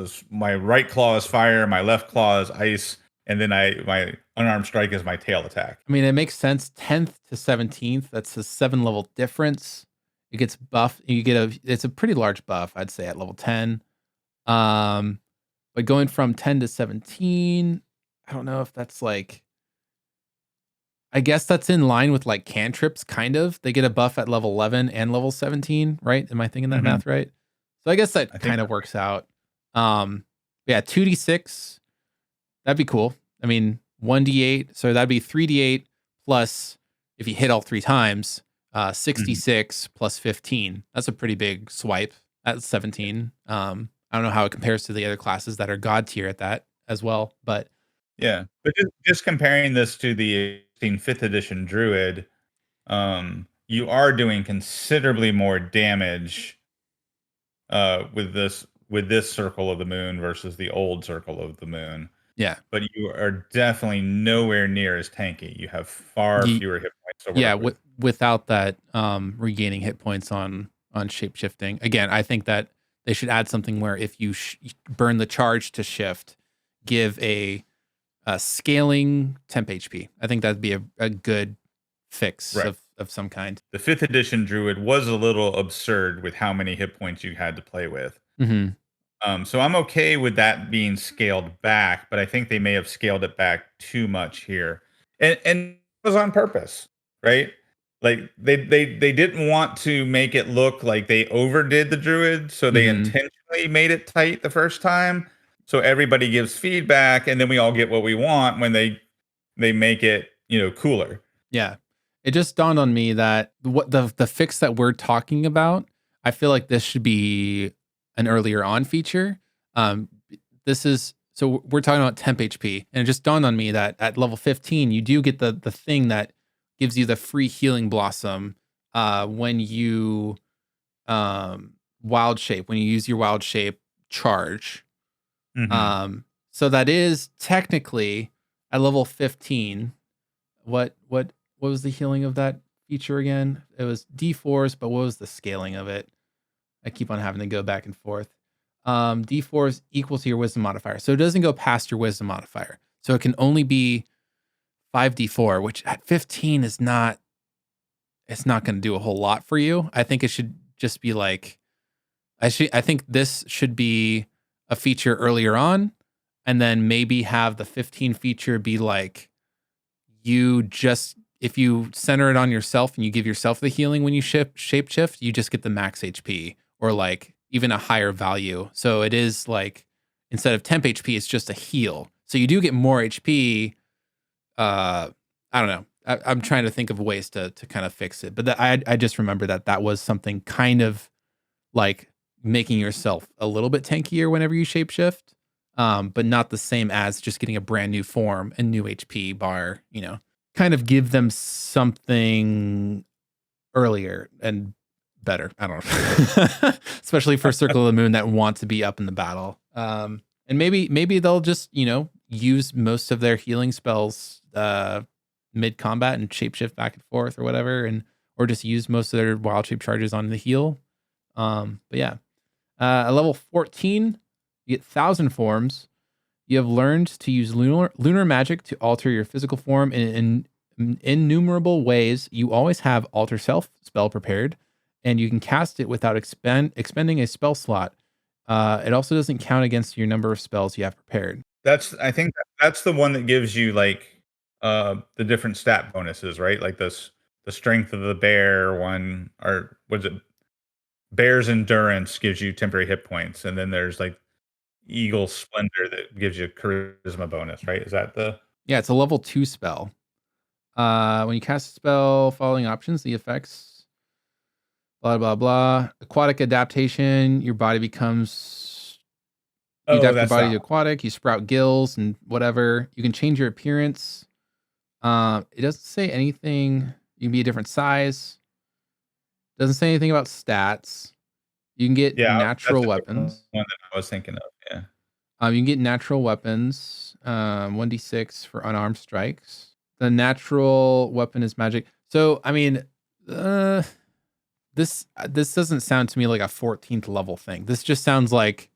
is fire, my left claw is ice, and then my unarmed strike is my tail attack. I mean, it makes sense. 10th to 17th, that's a 7 level difference. It gets buffed. It's a pretty large buff, I'd say, at level 10. But going from 10 to 17, I don't know if that's like, I guess that's in line with like cantrips, kind of. They get a buff at level 11 and level 17, right? Am I thinking that Mhm. math right? So I guess I that think kind of that's works out. Yeah, 2d6, that'd be cool. I mean, 1d8, so that'd be 3d8 plus, if you hit all 3 times, mhm. 66 plus 15. That's a pretty big swipe at 17. I don't know how it compares to the other classes that are god tier at that as well, but Yeah. But just comparing this to the 5th edition druid, you are doing considerably more damage with this circle of the moon versus the old circle of the moon. yeah. But you are definitely nowhere near as tanky. You have far fewer hit points to Yeah, work with. without that regaining hit points on shape shifting. Again, I think that they should add something where if you burn the charge to shift, give a scaling temp HP. I think that'd be a good fix Right. of some kind. The 5th edition druid was a little absurd with how many hit points you had to play with. Hmm. So I'm okay with that being scaled back, but I think they may have scaled it back too much here. And it was on purpose, right? like they didn't want to make it look like they overdid the druid, so they Hmm. intentionally made it tight the first time. So everybody gives feedback, and then we all get what we want when they make it, cooler. Yeah. It just dawned on me that what the fix that we're talking about, I feel like this should be an earlier on feature. Um, this is so we're talking about temp HP, and it just dawned on me that at level 15, you do get the thing that gives you the free healing blossom when you wild shape, when you use your wild shape charge. Hmm. So that is technically at level 15. What was the healing of that feature again? It was D4s, but what was the scaling of it? I keep on having to go back and forth. D4 is equal to your wisdom modifier. So it doesn't go past your wisdom modifier. So it can only be 5d4, which at 15 is not, it's not going to do a whole lot for you. I think it should just be like, I think this should be a feature earlier on, and then maybe have the 15 feature be like, you just, if you center it on yourself and you give yourself the healing when you shape shift, you just get the max HP or like even a higher value. So it is like, instead of temp HP, it's just a heal. So you do get more HP. I don't know. I'm trying to think of ways to kind of fix it, but I just remember that was something kind of like making yourself a little bit tankier whenever you shapeshift, but not the same as just getting a brand new form and new HP bar. Kind of give them something earlier and better. I don't know, especially for Circle of the Moon that want to be up in the battle. And maybe they'll just use most of their healing spells mid combat and shapeshift back and forth or whatever, and or just use most of their wild shape charges on the heal. But yeah, at level 14, you get 1,000 forms. You have learned to use lunar magic to alter your physical form in innumerable ways. You always have Alter Self spell prepared, and you can cast it without expending a spell slot. It also doesn't count against your number of spells you have prepared. I think that's the one that gives you like the different stat bonuses, right? Like this, the strength of the bear one, or was it bear's endurance gives you temporary hit points, and then there's like eagle splendor that gives you a charisma bonus, right? Is that the Yeah, it's a level 2 spell. When you cast a spell, following options, the effects, blah, blah, blah. Aquatic adaptation, your body becomes, you Oh, adapt your that's body that to aquatic, you sprout gills and whatever. You can change your appearance. It doesn't say anything. You can be a different size. Doesn't say anything about stats. You can get Yeah, that's natural a different weapons. one that I was thinking of, yeah. You can get natural weapons. 1d6 for unarmed strikes. The natural weapon is magic. So I mean, uh, this doesn't sound to me like a 14th level thing. This just sounds like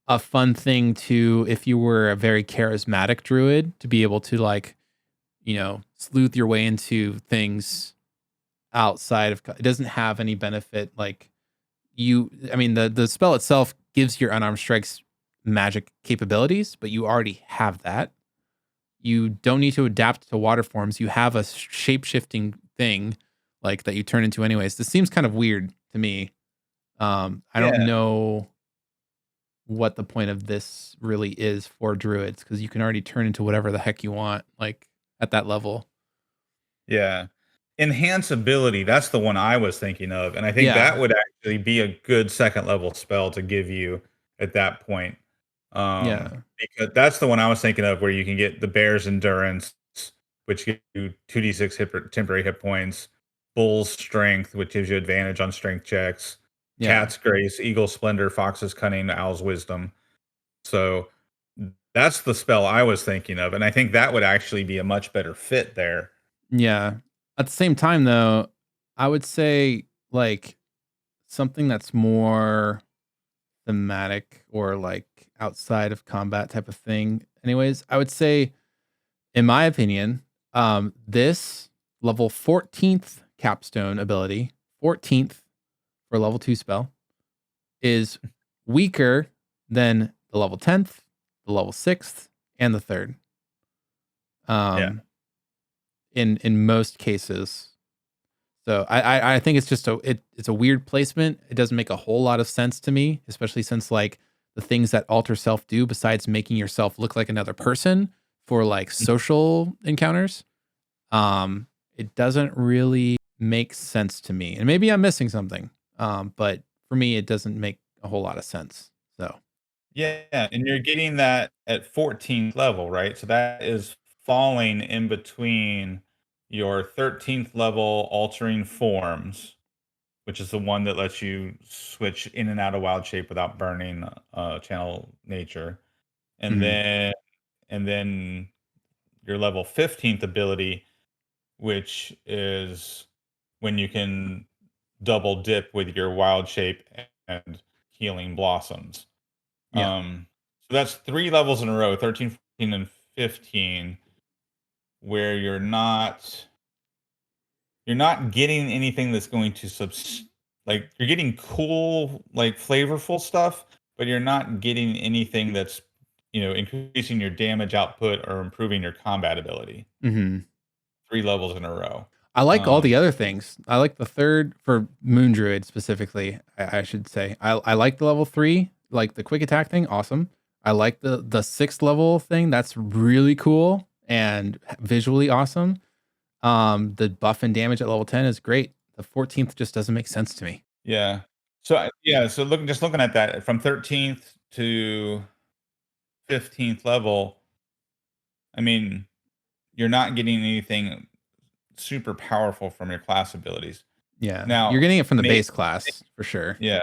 a fun thing to, if you were a very charismatic druid, to be able to like, sleuth your way into things outside of, it doesn't have any benefit. Like I mean, the spell itself gives your unarmed strikes magic capabilities, but you already have that. You don't need to adapt to water forms. You have a shape shifting thing like that you turn into anyways. This seems kind of weird to me. I don't Yeah, know what the point of this really is for druids, because you can already turn into whatever the heck you want, like at that level. yeah. Enhance ability, that's the one I was thinking of, and I think Yeah, that would actually be a good second level spell to give you at that point. yeah, Because that's the one I was thinking of where you can get the bear's endurance, which gives you 2d6 temporary hit points, bull's strength, which gives you advantage on strength checks, yeah, cat's grace, eagle splendor, fox's cunning, owl's wisdom. So that's the spell I was thinking of, and I think that would actually be a much better fit there. yeah. At the same time, though, I would say like something that's more thematic or like outside of combat type of thing. Anyways, I would say, in my opinion, this level 14th capstone ability, 14th for level 2 spell, is weaker than the level 10th, the level 6th, and the 3rd. Yeah. Um, in most cases. So I think it's just it's a weird placement. It doesn't make a whole lot of sense to me, especially since like the things that alter self do besides making yourself look like another person for like social encounters. It doesn't really make sense to me. And maybe I'm missing something. But for me it doesn't make a whole lot of sense. So, Yeah, and you're getting that at 14th level, right? So that is falling in between your 13th level altering forms, which is the one that lets you switch in and out of wild shape without burning channel nature. And mhm, then your level 15th ability, which is when you can double dip with your wild shape and healing blossoms. yeah. So that's 3 levels in a row, 13, 14, and 15, where you're not getting anything that's going to like, you're getting cool, like, flavorful stuff, but you're not getting anything that's, increasing your damage output or improving your combat ability. Mhm. 3 levels in a row. I like all Um, the other things. I like the third for Moon Druid specifically. I should say I like the level 3, like the quick attack thing. Awesome. I like the sixth level thing. That's really cool and visually awesome. The buff and damage at level 10 is great. The 14th just doesn't make sense to me. yeah. So looking at that from 13th to 15th level, I mean, you're not getting anything super powerful from your class abilities. Yeah, you're Now, getting it from the may base class for sure. yeah,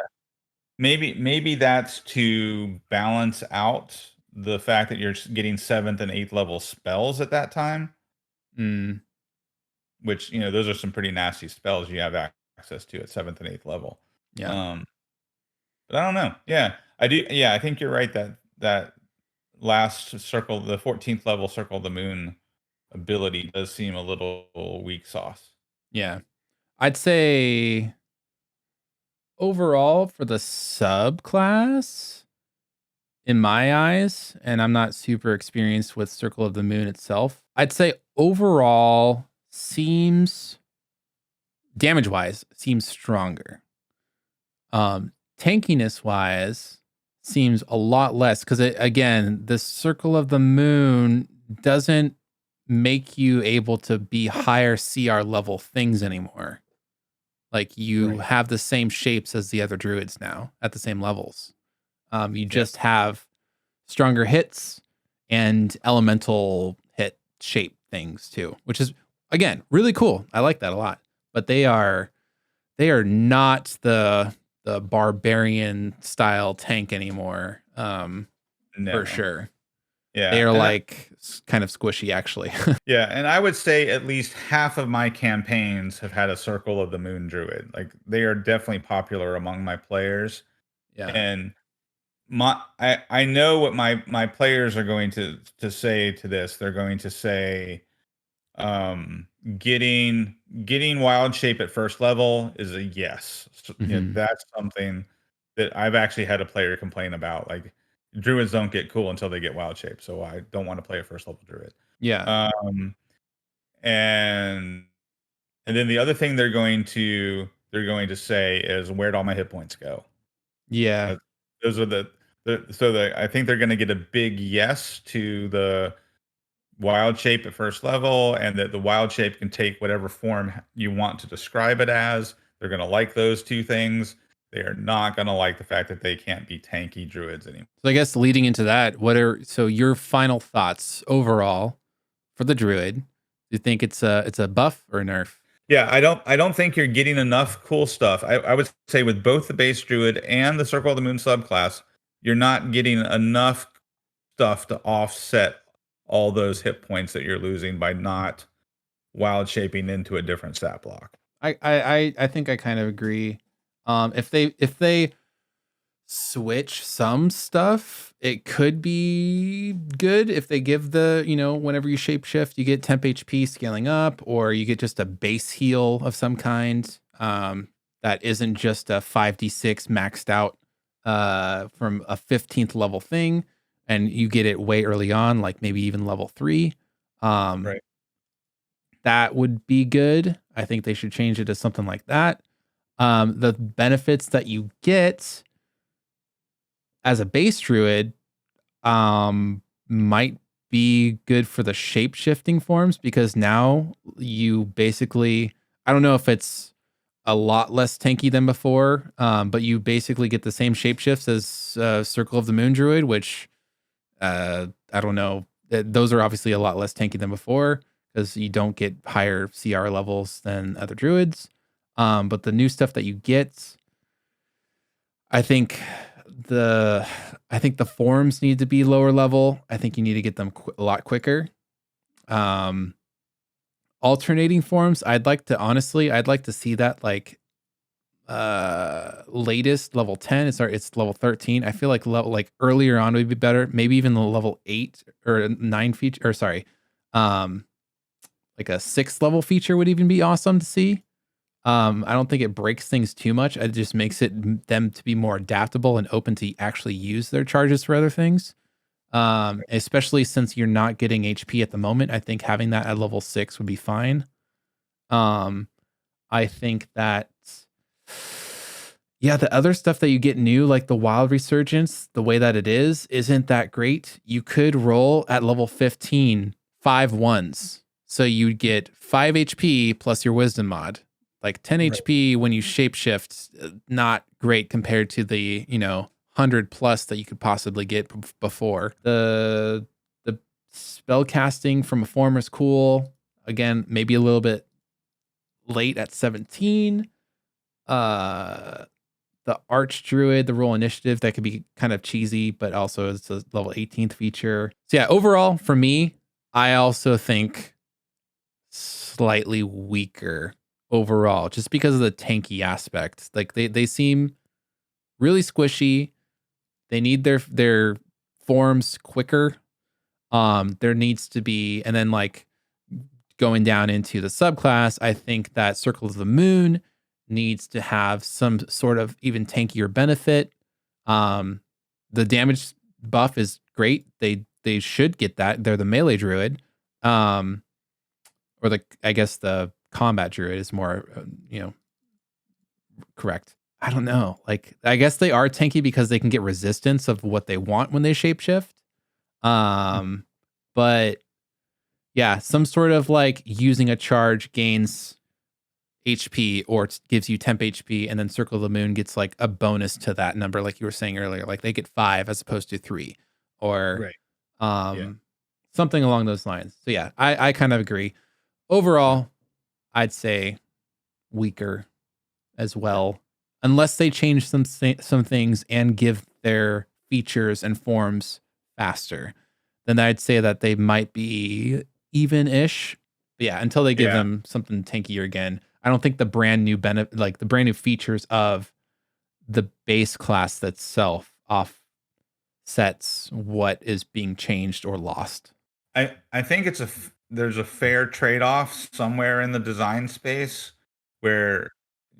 maybe that's to balance out the fact that you're getting 7th and 8th level spells at that time, Mm, which, those are some pretty nasty spells you have access to at 7th and 8th level. yeah, Um, but I don't know. Yeah, I do. Yeah, I think you're right that last circle, the 14th level Circle of the Moon ability does seem a little weak sauce. yeah. I'd say overall for the subclass, in my eyes, and I'm not super experienced with Circle of the Moon itself, I'd say overall seems damage wise seems stronger. Tankiness wise seems a lot less because again, the Circle of the Moon doesn't make you able to be higher CR level things anymore. Like you Right. have the same shapes as the other druids now at the same levels. You Yeah. just have stronger hits and elemental hit shape things too, which is again really cool. I like that a lot. But they are not the barbarian style tank anymore. For No. sure. They Yeah, are and like kind of squishy actually. and I would say at least half of my campaigns have had a Circle of the Moon Druid. Like, they are definitely popular among my players, Yeah. and I know what my players are going to say to this. They're going to say, um, getting wild shape at first level is a yes. So, Mhm. that's something that I've actually had a player complain about. Like, druids don't get cool until they get wild shape, so I don't want to play a first level druid. Yeah. Um, and then the other thing they're going to say is, "Where'd all my hit points go?" Yeah. Uh, those are I think they're gonna get a big yes to the wild shape at first level, and that the wild shape can take whatever form you want to describe it as. They're gonna like those 2 things. They are not gonna like the fact that they can't be tanky druids anymore. So I guess leading into that, what are so your final thoughts overall for the druid? Do you think it's a buff or a nerf? Yeah, I don't think you're getting enough cool stuff. I would say with both the base druid and the Circle of the Moon subclass, you're not getting enough stuff to offset all those hit points that you're losing by not wild shaping into a different stat block. I think I kind of agree. If they switch some stuff, it could be good if they give whenever you shapeshift, you get temp HP scaling up, or you get just a base heal of some kind. That isn't just a 5d6 maxed out from a 15th level thing, and you get it way early on, like maybe even level 3. Um, Right. that would be good. I think they should change it to something like that. The benefits that you get as a base druid might be good for the shape shifting forms, because now you basically, I don't know if it's a lot less tanky than before, but you basically get the same shapeshifts as Circle of the Moon Druid, which I don't know. Those are obviously a lot less tanky than before because you don't get higher CR levels than other druids. But the new stuff that you get, I think the forms need to be lower level. I think you need to get them a lot quicker. Alternating forms, I'd like to see that like latest level 10. It's level 13. I feel like level like earlier on would be better. Maybe even the level 8 or 9 feature, or sorry. Like a 6th level feature would even be awesome to see. I don't think it breaks things too much. It just makes them to be more adaptable and open to actually use their charges for other things. Especially since you're not getting HP at the moment. I think having that at level 6 would be fine. I think that, yeah, the other stuff that you get new, like the Wild Resurgence, the way that it isn't that great. You could roll at level 15 5 ones. So you'd get 5 HP plus your Wisdom mod. Like 10 HP when you shapeshift, not great compared to the, 100 plus that you could possibly get before. The spell casting from a form is cool. Again, maybe a little bit late at 17. The Arch Druid, the roll initiative, that could be kind of cheesy, but also it's a level 18th feature. So yeah, overall for me, I also think slightly weaker overall, just because of the tanky aspect. Like they seem really squishy. They need their forms quicker. There needs to be, and then like going down into the subclass, I think that Circle of the Moon needs to have some sort of even tankier benefit. The damage buff is great. They should get that. They're the melee druid. Or I guess the combat druid is more, correct. I don't know. Like, I guess they are tanky because they can get resistance of what they want when they shapeshift. But yeah, some sort of like using a charge gains HP or gives you temp HP, and then Circle of the Moon gets like a bonus to that number, like you were saying earlier. Like they get 5 as opposed to 3, or something along those lines. So yeah, I kind of agree. Overall, I'd say weaker as well, unless they change some things and give their features and forms faster. Then I'd say that they might be even-ish. But yeah, until they give them something tankier again, I don't think the brand new the brand new features of the base class itself offsets what is being changed or lost. I think there's a fair trade-off somewhere in the design space where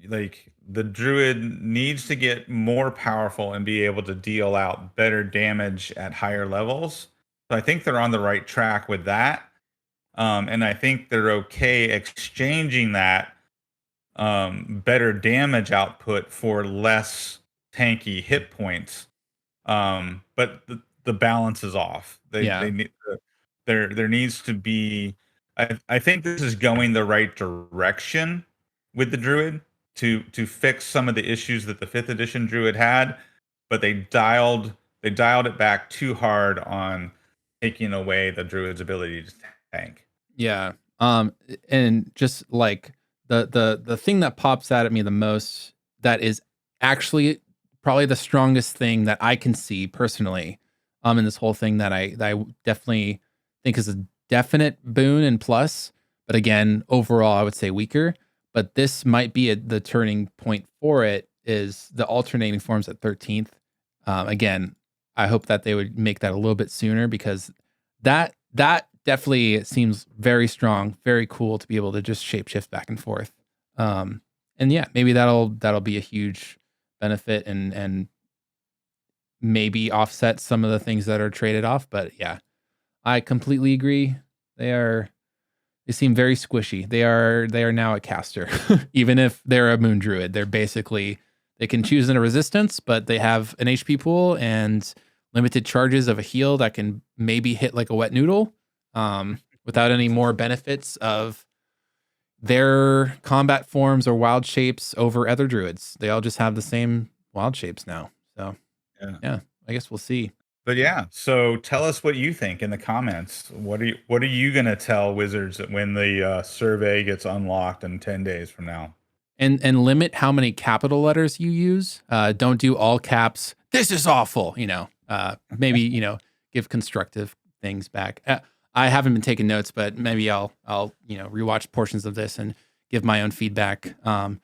like the druid needs to get more powerful and be able to deal out better damage at higher levels. So I think they're on the right track with that. And I think they're okay exchanging that better damage output for less tanky hit points. But the balance is off. They need there needs to be. I think this is going the right direction with the druid to fix some of the issues that the 5th edition druid had, but they dialed it back too hard on taking away the druid's ability to tank. Yeah. And just like the thing that pops out at me the most, that is actually probably the strongest thing that I can see personally, in this whole thing, that I definitely think is a definite boon and plus, but again, overall I would say weaker. But this might be the turning point for it, is the alternating forms at 13th. Again, I hope that they would make that a little bit sooner, because that definitely seems very strong, very cool to be able to just shapeshift back and forth. And yeah, maybe that'll be a huge benefit and maybe offset some of the things that are traded off. But yeah, I completely agree. They They seem very squishy. They are now a caster. Even if they're a moon druid, they can choose in a resistance, but they have an HP pool and limited charges of a heal that can maybe hit like a wet noodle, without any more benefits of their combat forms or wild shapes over other druids. They all just have the same wild shapes now. So yeah, I guess we'll see. But yeah, so tell us what you think in the comments. What are you gonna tell wizards when the survey gets unlocked in 10 days from now? And limit how many capital letters you use. Don't do all caps. This is awful. Maybe give constructive things back. I haven't been taking notes, but maybe I'll rewatch portions of this and give my own feedback. So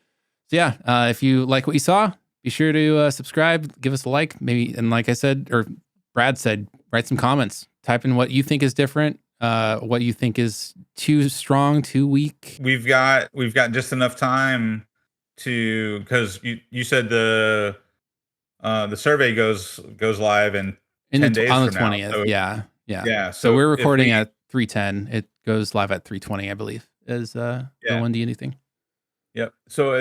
yeah, if you like what you saw, be sure to subscribe, give us a like, maybe, and like I said, or Brad said, write some comments. Type in what you think is different, what you think is too strong, too weak. We've got just enough time because you said the survey goes live in 10 days on the from now. 20th. So, yeah. So we're recording at 3:10. It goes live at 3:20, I believe, is the One D&D thing. Yep. So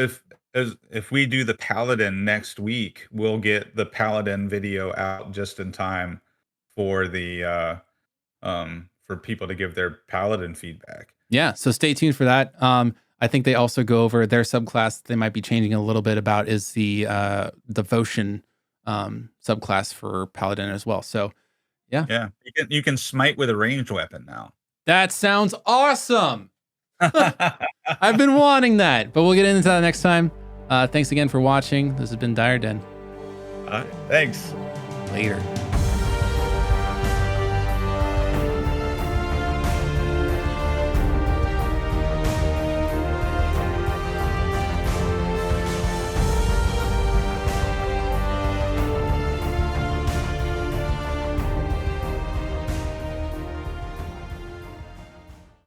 if we do the Paladin next week, we'll get the Paladin video out just in time for the for people to give their Paladin feedback. Yeah, so stay tuned for that. I think they also go over their subclass they might be changing a little bit about is the devotion subclass for Paladin as well. So yeah. You can smite with a ranged weapon now. That sounds awesome. I've been wanting that, but we'll get into that next time. Thanks again for watching. This has been Dire Den. Thanks. Later.